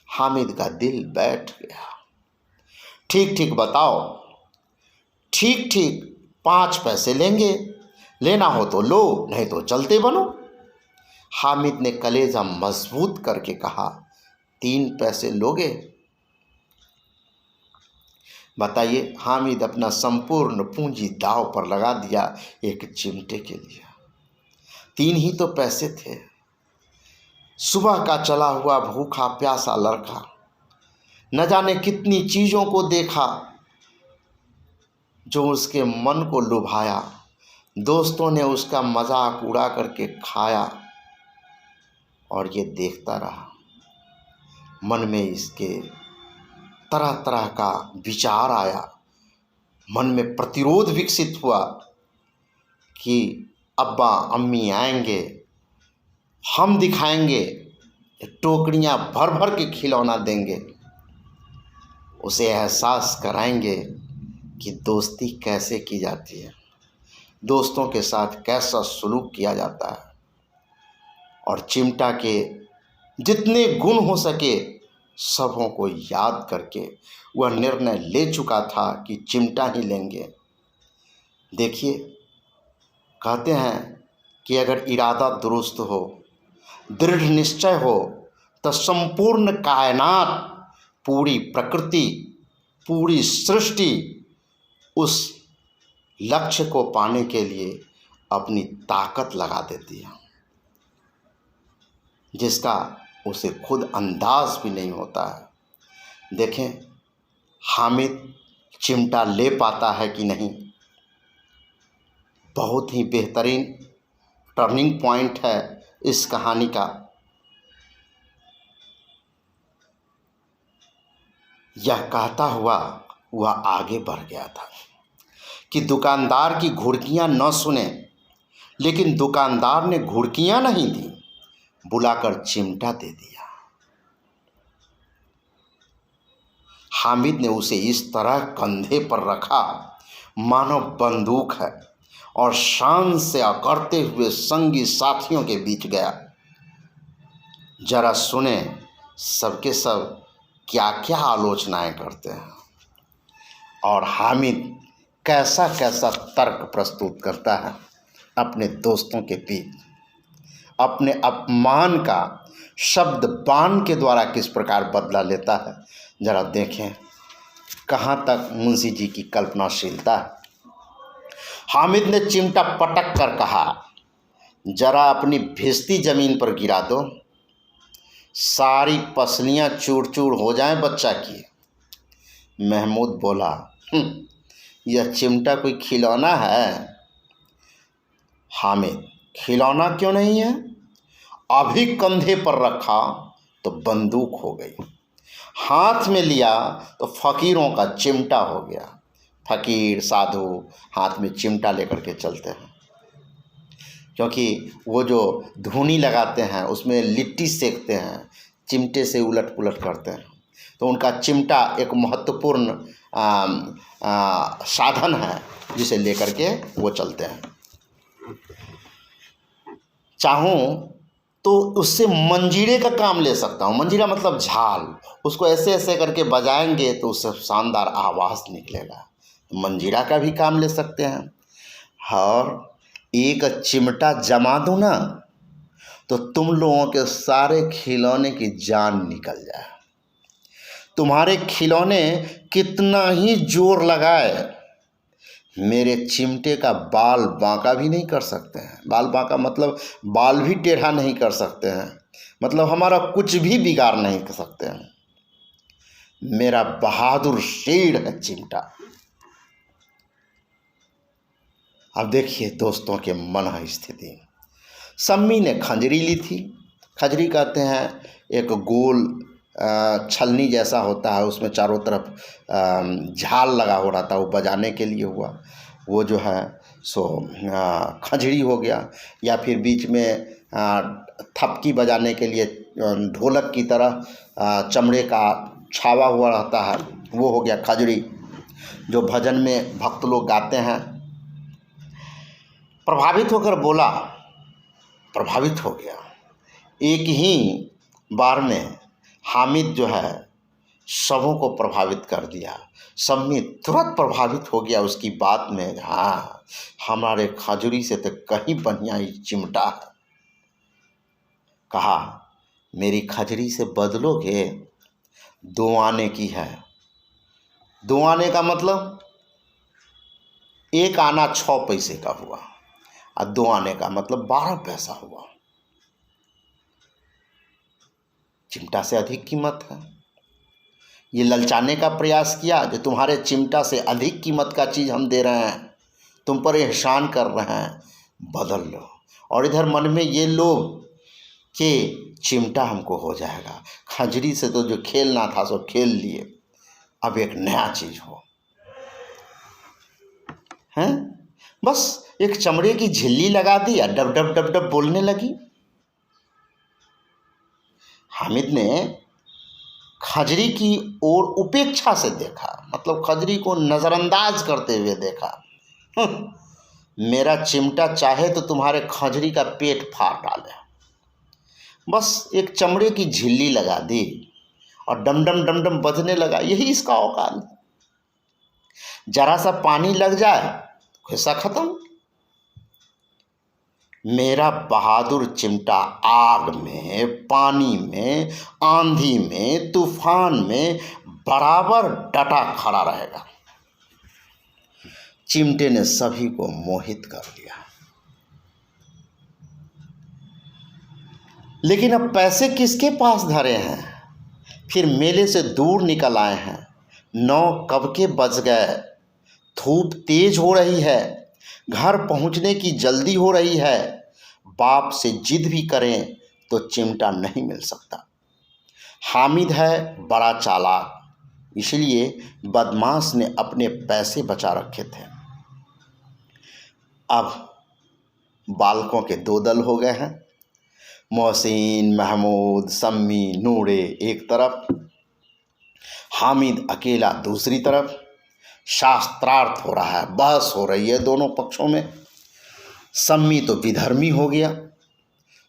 हामिद का दिल बैठ गया। ठीक ठीक बताओ। ठीक ठीक 5 पैसे लेंगे, लेना हो तो लो, नहीं तो चलते बनो। हामिद ने कलेजा मजबूत करके कहा, 3 पैसे लोगे? बताइए, हामिद अपना संपूर्ण पूंजी दांव पर लगा दिया एक चिमटे के लिए। 3 ही तो पैसे थे। सुबह का चला हुआ भूखा प्यासा लड़का न जाने कितनी चीज़ों को देखा जो उसके मन को लुभाया। दोस्तों ने उसका मजाक उड़ा करके खाया और ये देखता रहा। मन में इसके तरह तरह का विचार आया, मन में प्रतिरोध विकसित हुआ कि अब्बा अम्मी आएंगे, हम दिखाएंगे, टोकरियां भर भर के खिलौना देंगे, उसे एहसास कराएंगे कि दोस्ती कैसे की जाती है, दोस्तों के साथ कैसा सलूक किया जाता है। और चिमटा के जितने गुण हो सके सबों को याद करके वह निर्णय ले चुका था कि चिमटा ही लेंगे। देखिए, कहते हैं कि अगर इरादा दुरुस्त हो, दृढ़ निश्चय हो, तो संपूर्ण कायनात, पूरी प्रकृति, पूरी सृष्टि उस लक्ष्य को पाने के लिए अपनी ताकत लगा देती है, जिसका उसे खुद अंदाज भी नहीं होता है। देखें, हामिद चिमटा ले पाता है कि नहीं। बहुत ही बेहतरीन टर्निंग पॉइंट है इस कहानी का। यह कहता हुआ वह आगे बढ़ गया था कि दुकानदार की घुड़कियां न सुने, लेकिन दुकानदार ने घुड़कियां नहीं दी, बुलाकर चिमटा दे दिया। हामिद ने उसे इस तरह कंधे पर रखा मानो बंदूक है और शान से अकड़ते हुए संगी साथियों के बीच गया। जरा सुने सबके सब क्या क्या आलोचनाएं करते हैं और हामिद कैसा कैसा तर्क प्रस्तुत करता है अपने दोस्तों के बीच। अपने अपमान का शब्द बाण के द्वारा किस प्रकार बदला लेता है, जरा देखें कहाँ तक मुंशी जी की कल्पनाशीलता है। हामिद ने चिमटा पटक कर कहा, जरा अपनी भिश्ती जमीन पर गिरा दो, सारी पसलियां चूर चूर हो जाएं बच्चा की। महमूद बोला, यह चिमटा कोई खिलौना है? हामिद, खिलौना क्यों नहीं है? अभी कंधे पर रखा तो बंदूक हो गई, हाथ में लिया तो फकीरों का चिमटा हो गया। फकीर साधु हाथ में चिमटा लेकर के चलते हैं, क्योंकि वो जो धूनी लगाते हैं उसमें लिट्टी सेकते हैं, चिमटे से उलट पुलट करते हैं, तो उनका चिमटा एक महत्वपूर्ण साधन है जिसे लेकर के वो चलते हैं। चाहूँ तो उससे मंजीरे का काम ले सकता हूँ। मंजीरा मतलब झाल, उसको ऐसे ऐसे करके बजाएंगे तो उससे शानदार आवाज़ निकलेगा। मंजीरा का भी काम ले सकते हैं। और एक चिमटा जमा दूँ ना तो तुम लोगों के सारे खिलौने की जान निकल जाए। तुम्हारे खिलौने कितना ही जोर लगाए, मेरे चिमटे का बाल बांका भी नहीं कर सकते हैं। बाल बांका मतलब बाल भी टेढ़ा नहीं कर सकते हैं, मतलब हमारा कुछ भी बिगाड़ नहीं कर सकते हैं। मेरा बहादुर शेर है चिमटा। अब देखिए दोस्तों के मन स्थिति। सम्मी ने खंजरी ली थी, खजरी कहते हैं एक गोल छलनी जैसा होता है, उसमें चारों तरफ झाल लगा हो रहा था, वो बजाने के लिए हुआ, वो जो है सो खजरी हो गया। या फिर बीच में थपकी बजाने के लिए ढोलक की तरह चमड़े का छावा हुआ रहता है, वो हो गया खजरी, जो भजन में भक्त लोग गाते हैं। प्रभावित होकर बोला, प्रभावित हो गया। एक ही बार में हामिद जो है सबों को प्रभावित कर दिया। सब में तुरंत प्रभावित हो गया उसकी बात में। हाँ, हमारे खजूरी से तो कहीं बढ़िया ही चिमटा है। कहा, मेरी खजरी से बदलोगे? 2 आने की है। 2 आने का मतलब 1 आना 6 पैसे का हुआ और 2 आने का मतलब 12 पैसा हुआ। चिमटा से अधिक कीमत है। ये ललचाने का प्रयास किया जो तुम्हारे चिमटा से अधिक कीमत का चीज़ हम दे रहे हैं, तुम पर एहसान कर रहे हैं, बदल लो। और इधर मन में ये लोभ कि चिमटा हमको हो जाएगा, खजरी से तो जो खेलना था सो खेल लिए, अब एक नया चीज़ हो। हैं? बस एक चमड़े की झिल्ली लगा दी और डब डब डब डब बोलने लगी। हामिद ने खजरी की ओर उपेक्षा से देखा, मतलब खजरी को नज़रअंदाज करते हुए देखा। मेरा चिमटा चाहे तो तुम्हारे खजरी का पेट फाड़ डाले। बस एक चमड़े की झिल्ली लगा दी और डम डम डम डम बजने लगा, यही इसका औकात। जरा सा पानी लग जाए, हिस्सा खत्म। मेरा बहादुर चिमटा आग में, पानी में, आंधी में, तूफान में बराबर डटा खड़ा रहेगा। चिमटे ने सभी को मोहित कर दिया। लेकिन अब पैसे किसके पास धरे हैं? फिर मेले से दूर निकल आए हैं। 9 कब के बज गए। धूप तेज हो रही है, घर पहुंचने की जल्दी हो रही है। बाप से जिद भी करें तो चिमटा नहीं मिल सकता। हामिद है बड़ा चालाक, इसलिए बदमाश ने अपने पैसे बचा रखे थे। अब बालकों के 2 दल हो गए हैं। मोहसिन, महमूद, सम्मी, नूरे एक तरफ, हामिद अकेला दूसरी तरफ। शास्त्रार्थ हो रहा है, बहस हो रही है दोनों पक्षों में। सम्मी तो विधर्मी हो गया,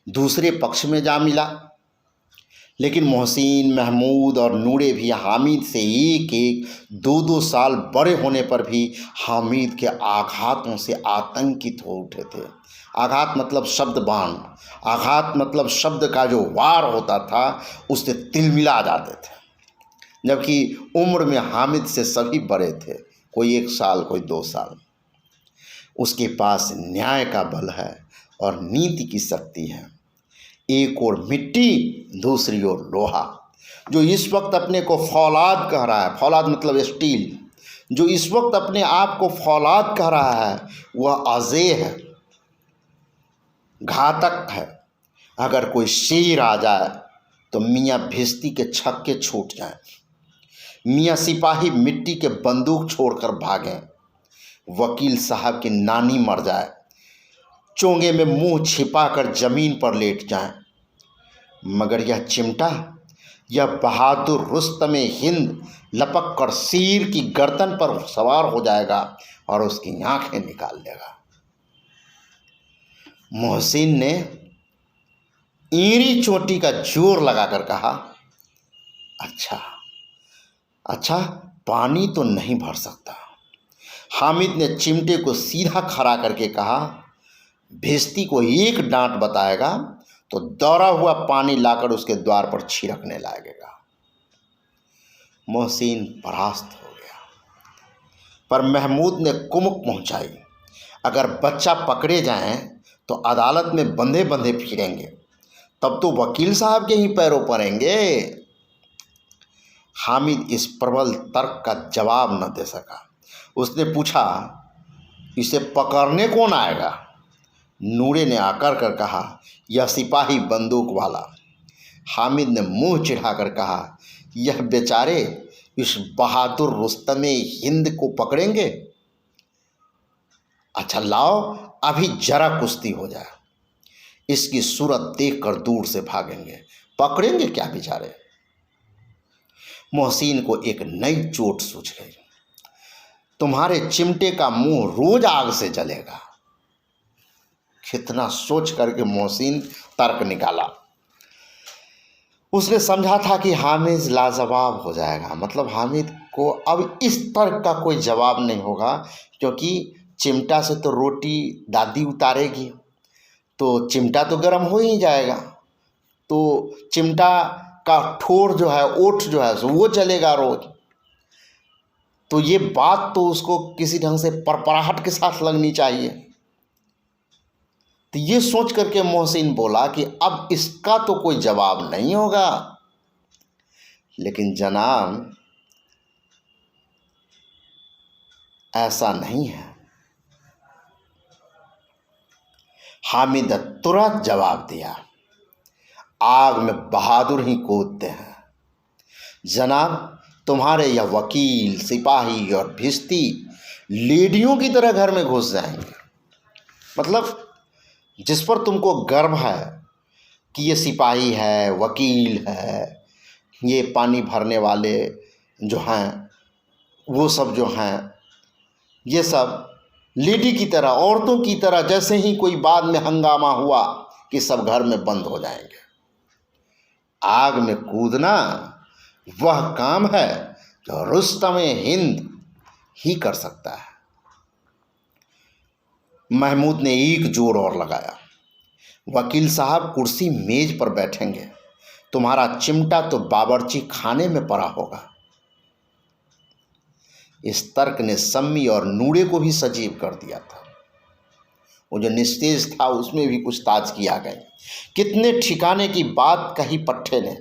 दूसरे पक्ष में जा मिला। लेकिन मोहसिन, महमूद और नूरे भी हामिद से 1-1, 2-2 साल बड़े होने पर भी हामिद के आघातों से आतंकित हो उठे थे। आघात मतलब शब्द बाण, आघात मतलब शब्द का जो वार होता था उससे तिलमिला जाते थे। जबकि उम्र में हामिद से सभी बड़े थे, कोई 1 साल, कोई 2 साल। उसके पास न्याय का बल है और नीति की शक्ति है। एक ओर मिट्टी, दूसरी ओर लोहा। जो इस वक्त अपने को फौलाद कह रहा है, फौलाद मतलब स्टील, जो इस वक्त अपने आप को फौलाद कह रहा है वह अज़ेय है, घातक है। अगर कोई शेर आ जाए तो मियाँ भिश्ती के छक्के छूट जाएं, मियाँ सिपाही मिट्टी के बंदूक छोड़कर भागें, वकील साहब की नानी मर जाए, चोंगे में मुंह छिपाकर जमीन पर लेट जाएं, मगर यह चिमटा, यह बहादुर रुस्तमे हिंद लपक कर शेर की गर्दन पर सवार हो जाएगा और उसकी आंखें निकाल लेगा। मोहसिन ने ईंरी चोटी का जोर लगाकर कहा, अच्छा, पानी तो नहीं भर सकता। हामिद ने चिमटे को सीधा खड़ा करके कहा, भिश्ती को 1 डांट बताएगा तो दौड़ा हुआ पानी लाकर उसके द्वार पर छिड़कने लगेगा। मोहसिन परास्त हो गया, पर महमूद ने कुमुक पहुंचाई, अगर बच्चा पकड़े जाएं तो अदालत में बंधे बंधे फिरेंगे, तब तो वकील साहब के ही पैरों पड़ेंगे। हामिद इस प्रबल तर्क का जवाब न दे सका। उसने पूछा, इसे पकड़ने कौन आएगा? नूरे ने आकर कर कहा, यह सिपाही बंदूक वाला। हामिद ने मुंह चिढ़ाकर कहा, यह बेचारे इस बहादुर रुस्तम हिंद को पकड़ेंगे? अच्छा लाओ, अभी जरा कुश्ती हो जाए, इसकी सूरत देखकर दूर से भागेंगे। पकड़ेंगे क्या बेचारे? मोहसिन को एक नई चोट सूझ गई। तुम्हारे चिमटे का मुंह रोज आग से जलेगा। कितना सोच करके मोहसिन तर्क निकाला। उसने समझा था कि हामिद लाजवाब हो जाएगा, मतलब हामिद को अब इस तर्क का कोई जवाब नहीं होगा, क्योंकि चिमटा से तो रोटी दादी उतारेगी, तो चिमटा तो गर्म हो ही जाएगा, तो चिमटा का ठोर जो है, ओठ जो है, वो जलेगा रोज। तो ये बात तो उसको किसी ढंग से परपराहट के साथ लगनी चाहिए। तो ये सोच करके मोहसिन बोला कि अब इसका तो कोई जवाब नहीं होगा। लेकिन जनाब, ऐसा नहीं है। हामिद तुरंत जवाब दिया, आग में बहादुर ही कूदते हैं। जनाब, तुम्हारे यह वकील, सिपाही और भिश्ती लेडियों की तरह घर में घुस जाएंगे। मतलब जिस पर तुमको गर्व है कि ये सिपाही है, वकील है, ये पानी भरने वाले जो हैं, वो सब जो हैं, ये सब लेडी की तरह, औरतों की तरह, जैसे ही कोई बाद में हंगामा हुआ कि सब घर में बंद हो जाएंगे। आग में कूदना वह काम है जो रुस्तम हिंद ही कर सकता है। महमूद ने एक जोर और लगाया, वकील साहब कुर्सी मेज पर बैठेंगे, तुम्हारा चिमटा तो बावर्ची खाने में पड़ा होगा। इस तर्क ने सम्मी और नूरे को भी सजीव कर दिया था। वो जो निस्तेज था उसमें भी कुछ ताजगी आ गई। कितने ठिकाने की बात कही पट्टे ने।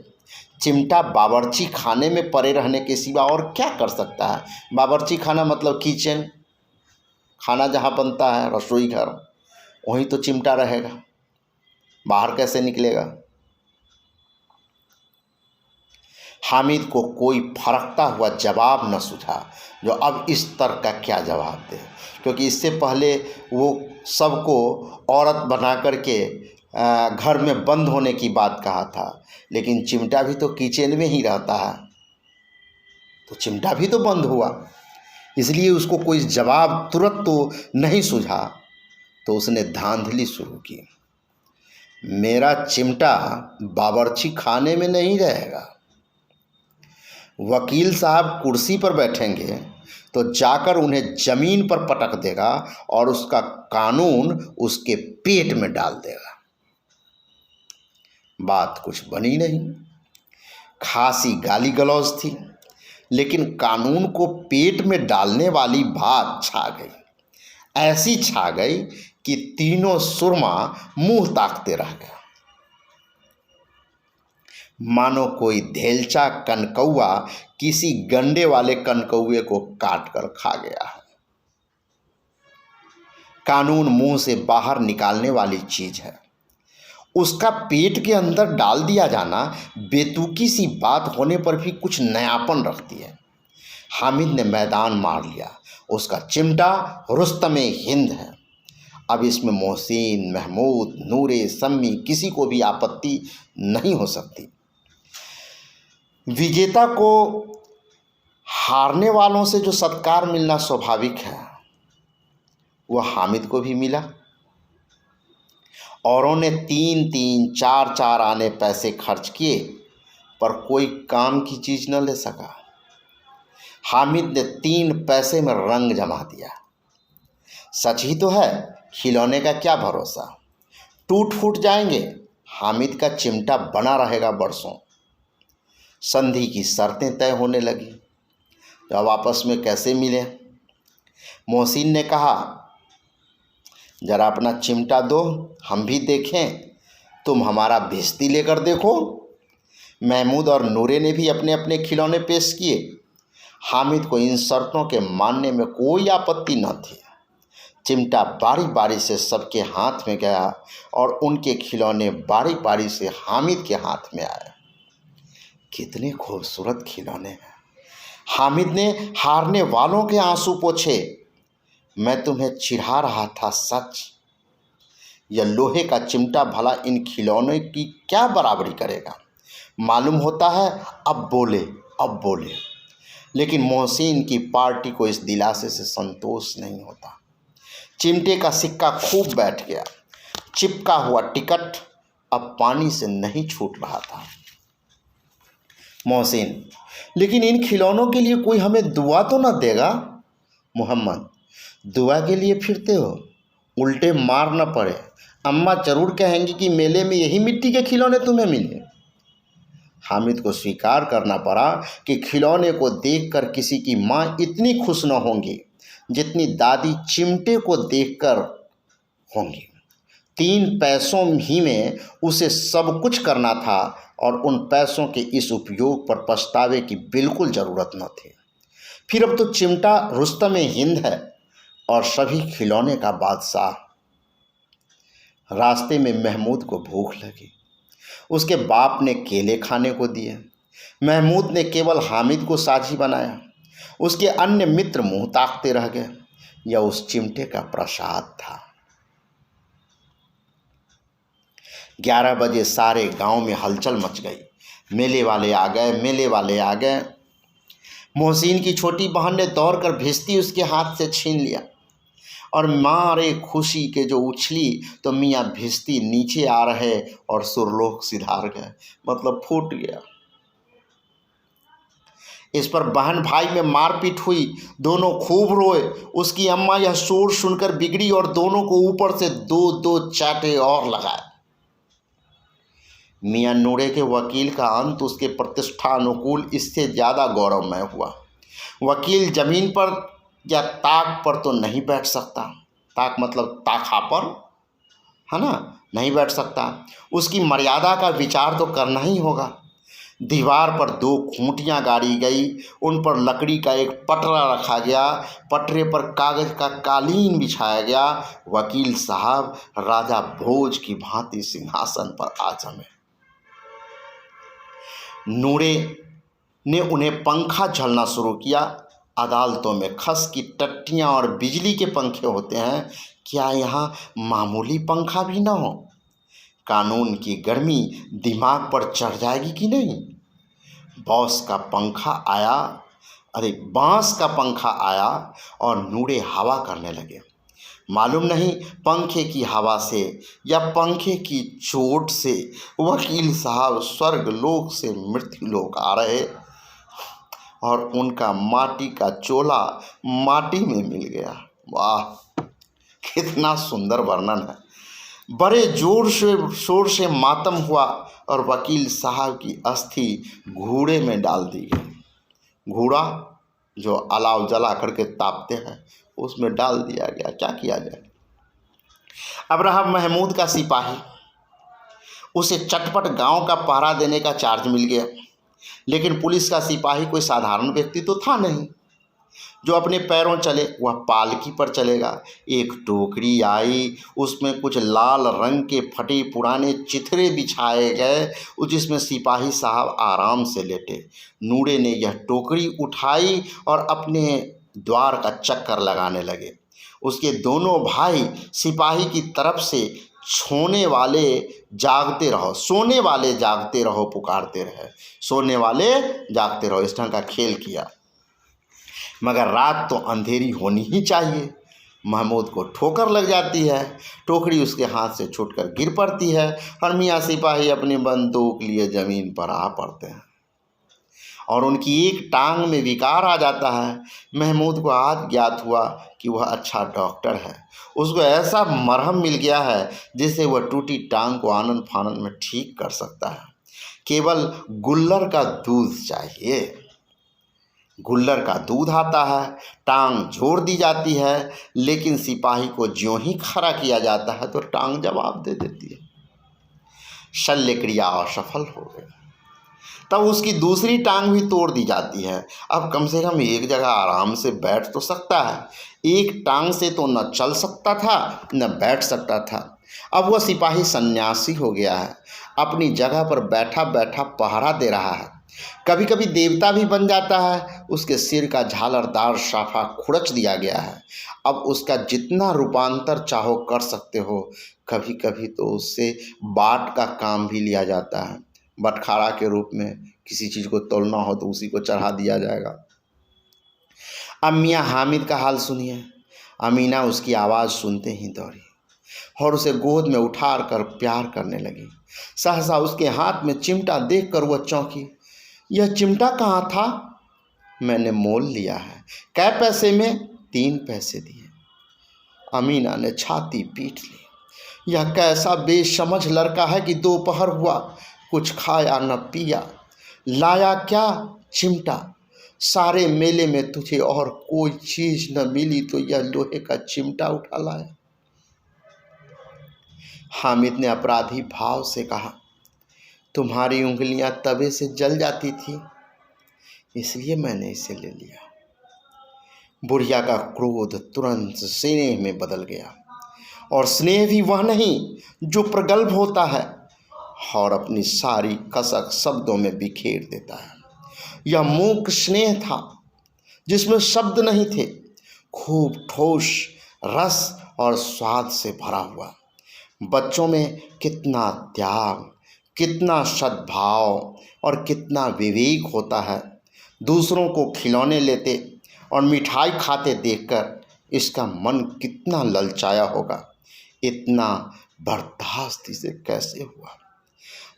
चिमटा बावर्ची खाने में पड़े रहने के सिवा और क्या कर सकता है? बावर्ची खाना मतलब किचन, खाना जहाँ बनता है, रसोई घर, वहीं तो चिमटा रहेगा, बाहर कैसे निकलेगा? हामिद को कोई फरकता हुआ जवाब न सूझा जो अब इस तर्क का क्या जवाब दे, क्योंकि इससे पहले वो सबको औरत बना करके घर में बंद होने की बात कहा था, लेकिन चिमटा भी तो किचन में ही रहता है, तो चिमटा भी तो बंद हुआ। इसलिए उसको कोई जवाब तुरंत तो नहीं सूझा, तो उसने धांधली शुरू की, मेरा चिमटा बावर्ची खाने में नहीं रहेगा। वकील साहब कुर्सी पर बैठेंगे तो जाकर उन्हें जमीन पर पटक देगा और उसका कानून उसके पेट में डाल देगा। बात कुछ बनी नहीं, खासी गाली गलौज थी, लेकिन कानून को पेट में डालने वाली बात छा गई। ऐसी छा गई कि तीनों सुरमा मुंह ताकते रह गए, मानो कोई धेलचा कनकौआ किसी गंडे वाले कनकौए को काट कर खा गया है। कानून मुंह से बाहर निकालने वाली चीज है, उसका पेट के अंदर डाल दिया जाना बेतुकी सी बात होने पर भी कुछ नयापन रखती है। हामिद ने मैदान मार लिया, उसका चिमटा रुस्तम हिंद है। अब इसमें मोहसिन, महमूद, नूरे, सम्मी किसी को भी आपत्ति नहीं हो सकती। विजेता को हारने वालों से जो सत्कार मिलना स्वाभाविक है, वह हामिद को भी मिला। औरों ने 3-3, 4-4 आने पैसे खर्च किए, पर कोई काम की चीज न ले सका। हामिद ने 3 पैसे में रंग जमा दिया। सच ही तो है, खिलौने का क्या भरोसा, टूट फूट जाएंगे, हामिद का चिमटा बना रहेगा बरसों। संधि की शर्तें तय होने लगी, अब आपस में कैसे मिले। मोहसिन ने कहा, जरा अपना चिमटा दो, हम भी देखें, तुम हमारा भिश्ती लेकर देखो। महमूद और नूरे ने भी अपने अपने खिलौने पेश किए। हामिद को इन शर्तों के मानने में कोई आपत्ति न थी। चिमटा बारी बारी से सबके हाथ में गया और उनके खिलौने बारी बारी से हामिद के हाथ में आए। कितने खूबसूरत खिलौने हैं। हामिद ने हारने वालों के आंसू पोंछे। मैं तुम्हें चिढ़ा रहा था सच। यह लोहे का चिमटा भला इन खिलौनों की क्या बराबरी करेगा। मालूम होता है अब बोले। लेकिन मोहसिन की पार्टी को इस दिलासे से संतोष नहीं होता। चिमटे का सिक्का खूब बैठ गया। चिपका हुआ टिकट अब पानी से नहीं छूट रहा था। मोहसिन, लेकिन इन खिलौनों के लिए कोई हमें दुआ तो न देगा। मोहम्मद, दुआ के लिए फिरते हो, उल्टे मार न पड़े। अम्मा जरूर कहेंगी कि मेले में यही मिट्टी के खिलौने तुम्हें मिले। हामिद को स्वीकार करना पड़ा कि खिलौने को देखकर किसी की माँ इतनी खुश न होंगी जितनी दादी चिमटे को देखकर होंगी। 3 पैसों ही में उसे सब कुछ करना था और उन पैसों के इस उपयोग पर पछतावे की बिल्कुल ज़रूरत न थी। फिर अब तो चिमटा रुस्तम हिंद है और सभी खिलौने का बादशाह। रास्ते में महमूद को भूख लगी। उसके बाप ने केले खाने को दिए। महमूद ने केवल हामिद को साझी बनाया। उसके अन्य मित्र मुंह ताकते रह गए। यह उस चिमटे का प्रसाद था। 11 बजे सारे गांव में हलचल मच गई। मेले वाले आ गए। मोहसिन की छोटी बहन ने दौड़कर भिश्ती उसके हाथ से छीन लिया और मारे खुशी के जो उछली तो मियाँ भिश्ती नीचे आ रहे और सुरलोक सिधार गए, मतलब फूट गया। इस पर बहन भाई में मारपीट हुई। दोनों खूब रोए। उसकी अम्मा यह शोर सुनकर बिगड़ी और दोनों को ऊपर से 2-2 चाटे और लगाए। मियाँ नूरे के वकील का अंत उसके प्रतिष्ठा अनुकूल इससे ज़्यादा गौरवमय हुआ। वकील जमीन पर या ताक पर तो नहीं बैठ सकता। ताक मतलब ताखा पर, है ना, नहीं बैठ सकता। उसकी मर्यादा का विचार तो करना ही होगा। दीवार पर 2 खूंटियाँ गाड़ी गई। उन पर लकड़ी का एक पटरा रखा गया। पटरे पर कागज का कालीन बिछाया गया। वकील साहब राजा भोज की भांति सिंहासन पर आ जमे। नूरे ने उन्हें पंखा झलना शुरू किया। अदालतों में खस की टट्टियाँ और बिजली के पंखे होते हैं, क्या यहाँ मामूली पंखा भी ना हो? कानून की गर्मी दिमाग पर चढ़ जाएगी कि नहीं? बांस का पंखा आया और नूरे हवा करने लगे। मालूम नहीं पंखे की हवा से या पंखे की चोट से वकील साहब स्वर्ग लोक से मृत्यु लोक आ रहे और उनका माटी का चोला माटी में मिल गया। वाह, कितना सुंदर वर्णन है। बड़े शोर से मातम हुआ और वकील साहब की अस्थि घूड़े में डाल दी गई। घूड़ा जो अलाव जला करके तापते हैं, उसमें डाल दिया गया। क्या किया जाए। अब रहा महमूद का सिपाही। उसे चटपट गांव का पहरा देने का चार्ज मिल गया। लेकिन पुलिस का सिपाही कोई साधारण व्यक्ति तो था नहीं जो अपने पैरों चले। वह पालकी पर चलेगा। एक टोकरी आई, उसमें कुछ लाल रंग के फटे पुराने चिथड़े बिछाए गए, जिसमें सिपाही साहब आराम से लेटे। नूरे ने यह टोकरी उठाई और अपने द्वार का चक्कर लगाने लगे। उसके दोनों भाई सिपाही की तरफ से सोने वाले जागते रहो पुकारते रहे। सोने वाले जागते रहो, इस ढंग का खेल किया। मगर रात तो अंधेरी होनी ही चाहिए। महमूद को ठोकर लग जाती है। टोकरी उसके हाथ से छूटकर गिर पड़ती है और मियाँ सिपाही अपनी बंदूक लिए ज़मीन पर आ पड़ते हैं और उनकी एक टांग में विकार आ जाता है। महमूद को आज ज्ञात हुआ कि वह अच्छा डॉक्टर है। उसको ऐसा मरहम मिल गया है जिससे वह टूटी टांग को आनन फानन में ठीक कर सकता है। केवल गुल्लर का दूध चाहिए। गुल्लर का दूध आता है, टांग जोड़ दी जाती है, लेकिन सिपाही को ज्यों ही खड़ा किया जाता है तो टांग जवाब दे देती है। शल्य क्रिया असफल हो गई। तब उसकी दूसरी टांग भी तोड़ दी जाती है। अब कम से कम एक जगह आराम से बैठ तो सकता है। एक टांग से तो न चल सकता था न बैठ सकता था। अब वह सिपाही सन्यासी हो गया है। अपनी जगह पर बैठा बैठा पहरा दे रहा है। कभी कभी देवता भी बन जाता है। उसके सिर का झालरदार साफा खुरच दिया गया है। अब उसका जितना रूपांतर चाहो कर सकते हो। कभी कभी तो उससे बाट का काम भी लिया जाता है। बटखारा के रूप में किसी चीज़ को तोलना हो तो उसी को चढ़ा दिया जाएगा। अब मियाँ हामिद का हाल सुनिए। अमीना उसकी आवाज़ सुनते ही दौड़ी और उसे गोद में उठा कर प्यार करने लगी। सहसा उसके हाथ में चिमटा देखकर वह चौंकी। यह चिमटा कहाँ था? मैंने मोल लिया है। कै पैसे में? 3 पैसे दिए। अमीना ने छाती पीट ली। यह कैसा बेसमझ लड़का है कि दोपहर हुआ, कुछ खाया न पिया, लाया क्या? चिमटा। सारे मेले में तुझे और कोई चीज न मिली तो यह लोहे का चिमटा उठा लाया। हामिद ने अपराधी भाव से कहा, तुम्हारी उंगलियां तवे से जल जाती थी, इसलिए मैंने इसे ले लिया। बुढ़िया का क्रोध तुरंत स्नेह में बदल गया, और स्नेह भी वह नहीं जो प्रगल्भ होता है और अपनी सारी कसक शब्दों में बिखेर देता है। यह मूक स्नेह था जिसमें शब्द नहीं थे, खूब ठोस रस और स्वाद से भरा हुआ। बच्चों में कितना त्याग, कितना सद्भाव और कितना विवेक होता है। दूसरों को खिलौने लेते और मिठाई खाते देखकर इसका मन कितना ललचाया होगा। इतना बर्दाश्त इसे कैसे हुआ?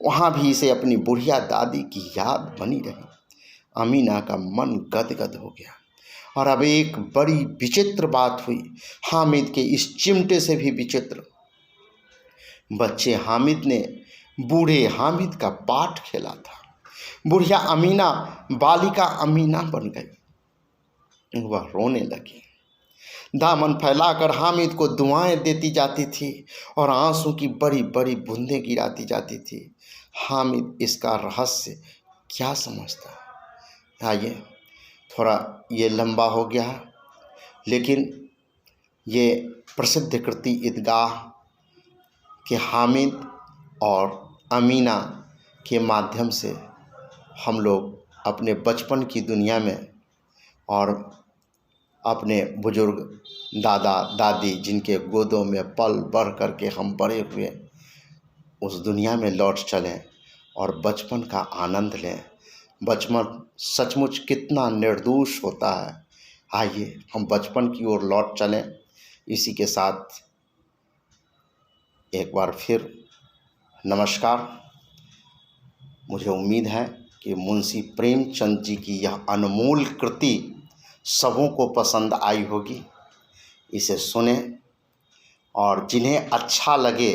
वहाँ भी इसे अपनी बुढ़िया दादी की याद बनी रही। अमीना का मन गदगद हो गया। और अब एक बड़ी विचित्र बात हुई, हामिद के इस चिमटे से भी विचित्र। बच्चे हामिद ने बूढ़े हामिद का पाठ खेला था। बुढ़िया अमीना बालिका अमीना बन गई। वह रोने लगी, दामन फैलाकर हामिद को दुआएं देती जाती थी और आंसू की बड़ी बड़ी बूंदें गिराती जाती थी। हामिद इसका रहस्य क्या समझता? आइए, थोड़ा ये लंबा हो गया, लेकिन ये प्रसिद्ध कृति ईदगाह के हामिद और अमीना के माध्यम से हम लोग अपने बचपन की दुनिया में और अपने बुजुर्ग दादा दादी जिनके गोदों में पल बढ़ कर के हम बड़े हुए, उस दुनिया में लौट चलें और बचपन का आनंद लें। बचपन सचमुच कितना निर्दोष होता है। आइए हम बचपन की ओर लौट चलें। इसी के साथ एक बार फिर नमस्कार। मुझे उम्मीद है कि मुंशी प्रेमचंद जी की यह अनमोल कृति सबों को पसंद आई होगी। इसे सुने और जिन्हें अच्छा लगे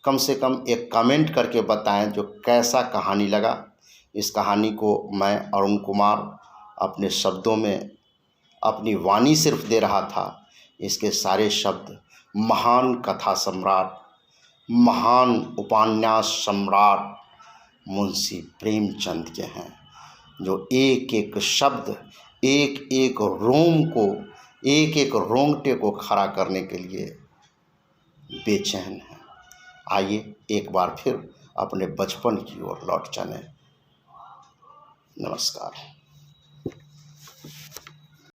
कम से कम एक कमेंट करके बताएं जो कैसा कहानी लगा। इस कहानी को मैं अरुण कुमार अपने शब्दों में अपनी वाणी सिर्फ दे रहा था। इसके सारे शब्द महान कथा सम्राट, महान उपन्यास सम्राट मुंशी प्रेमचंद के हैं, जो एक एक शब्द, एक एक रोम को, एक एक रोंगटे को खड़ा करने के लिए बेचैन है। आइए एक बार फिर अपने बचपन की ओर लौट चलें। नमस्कार।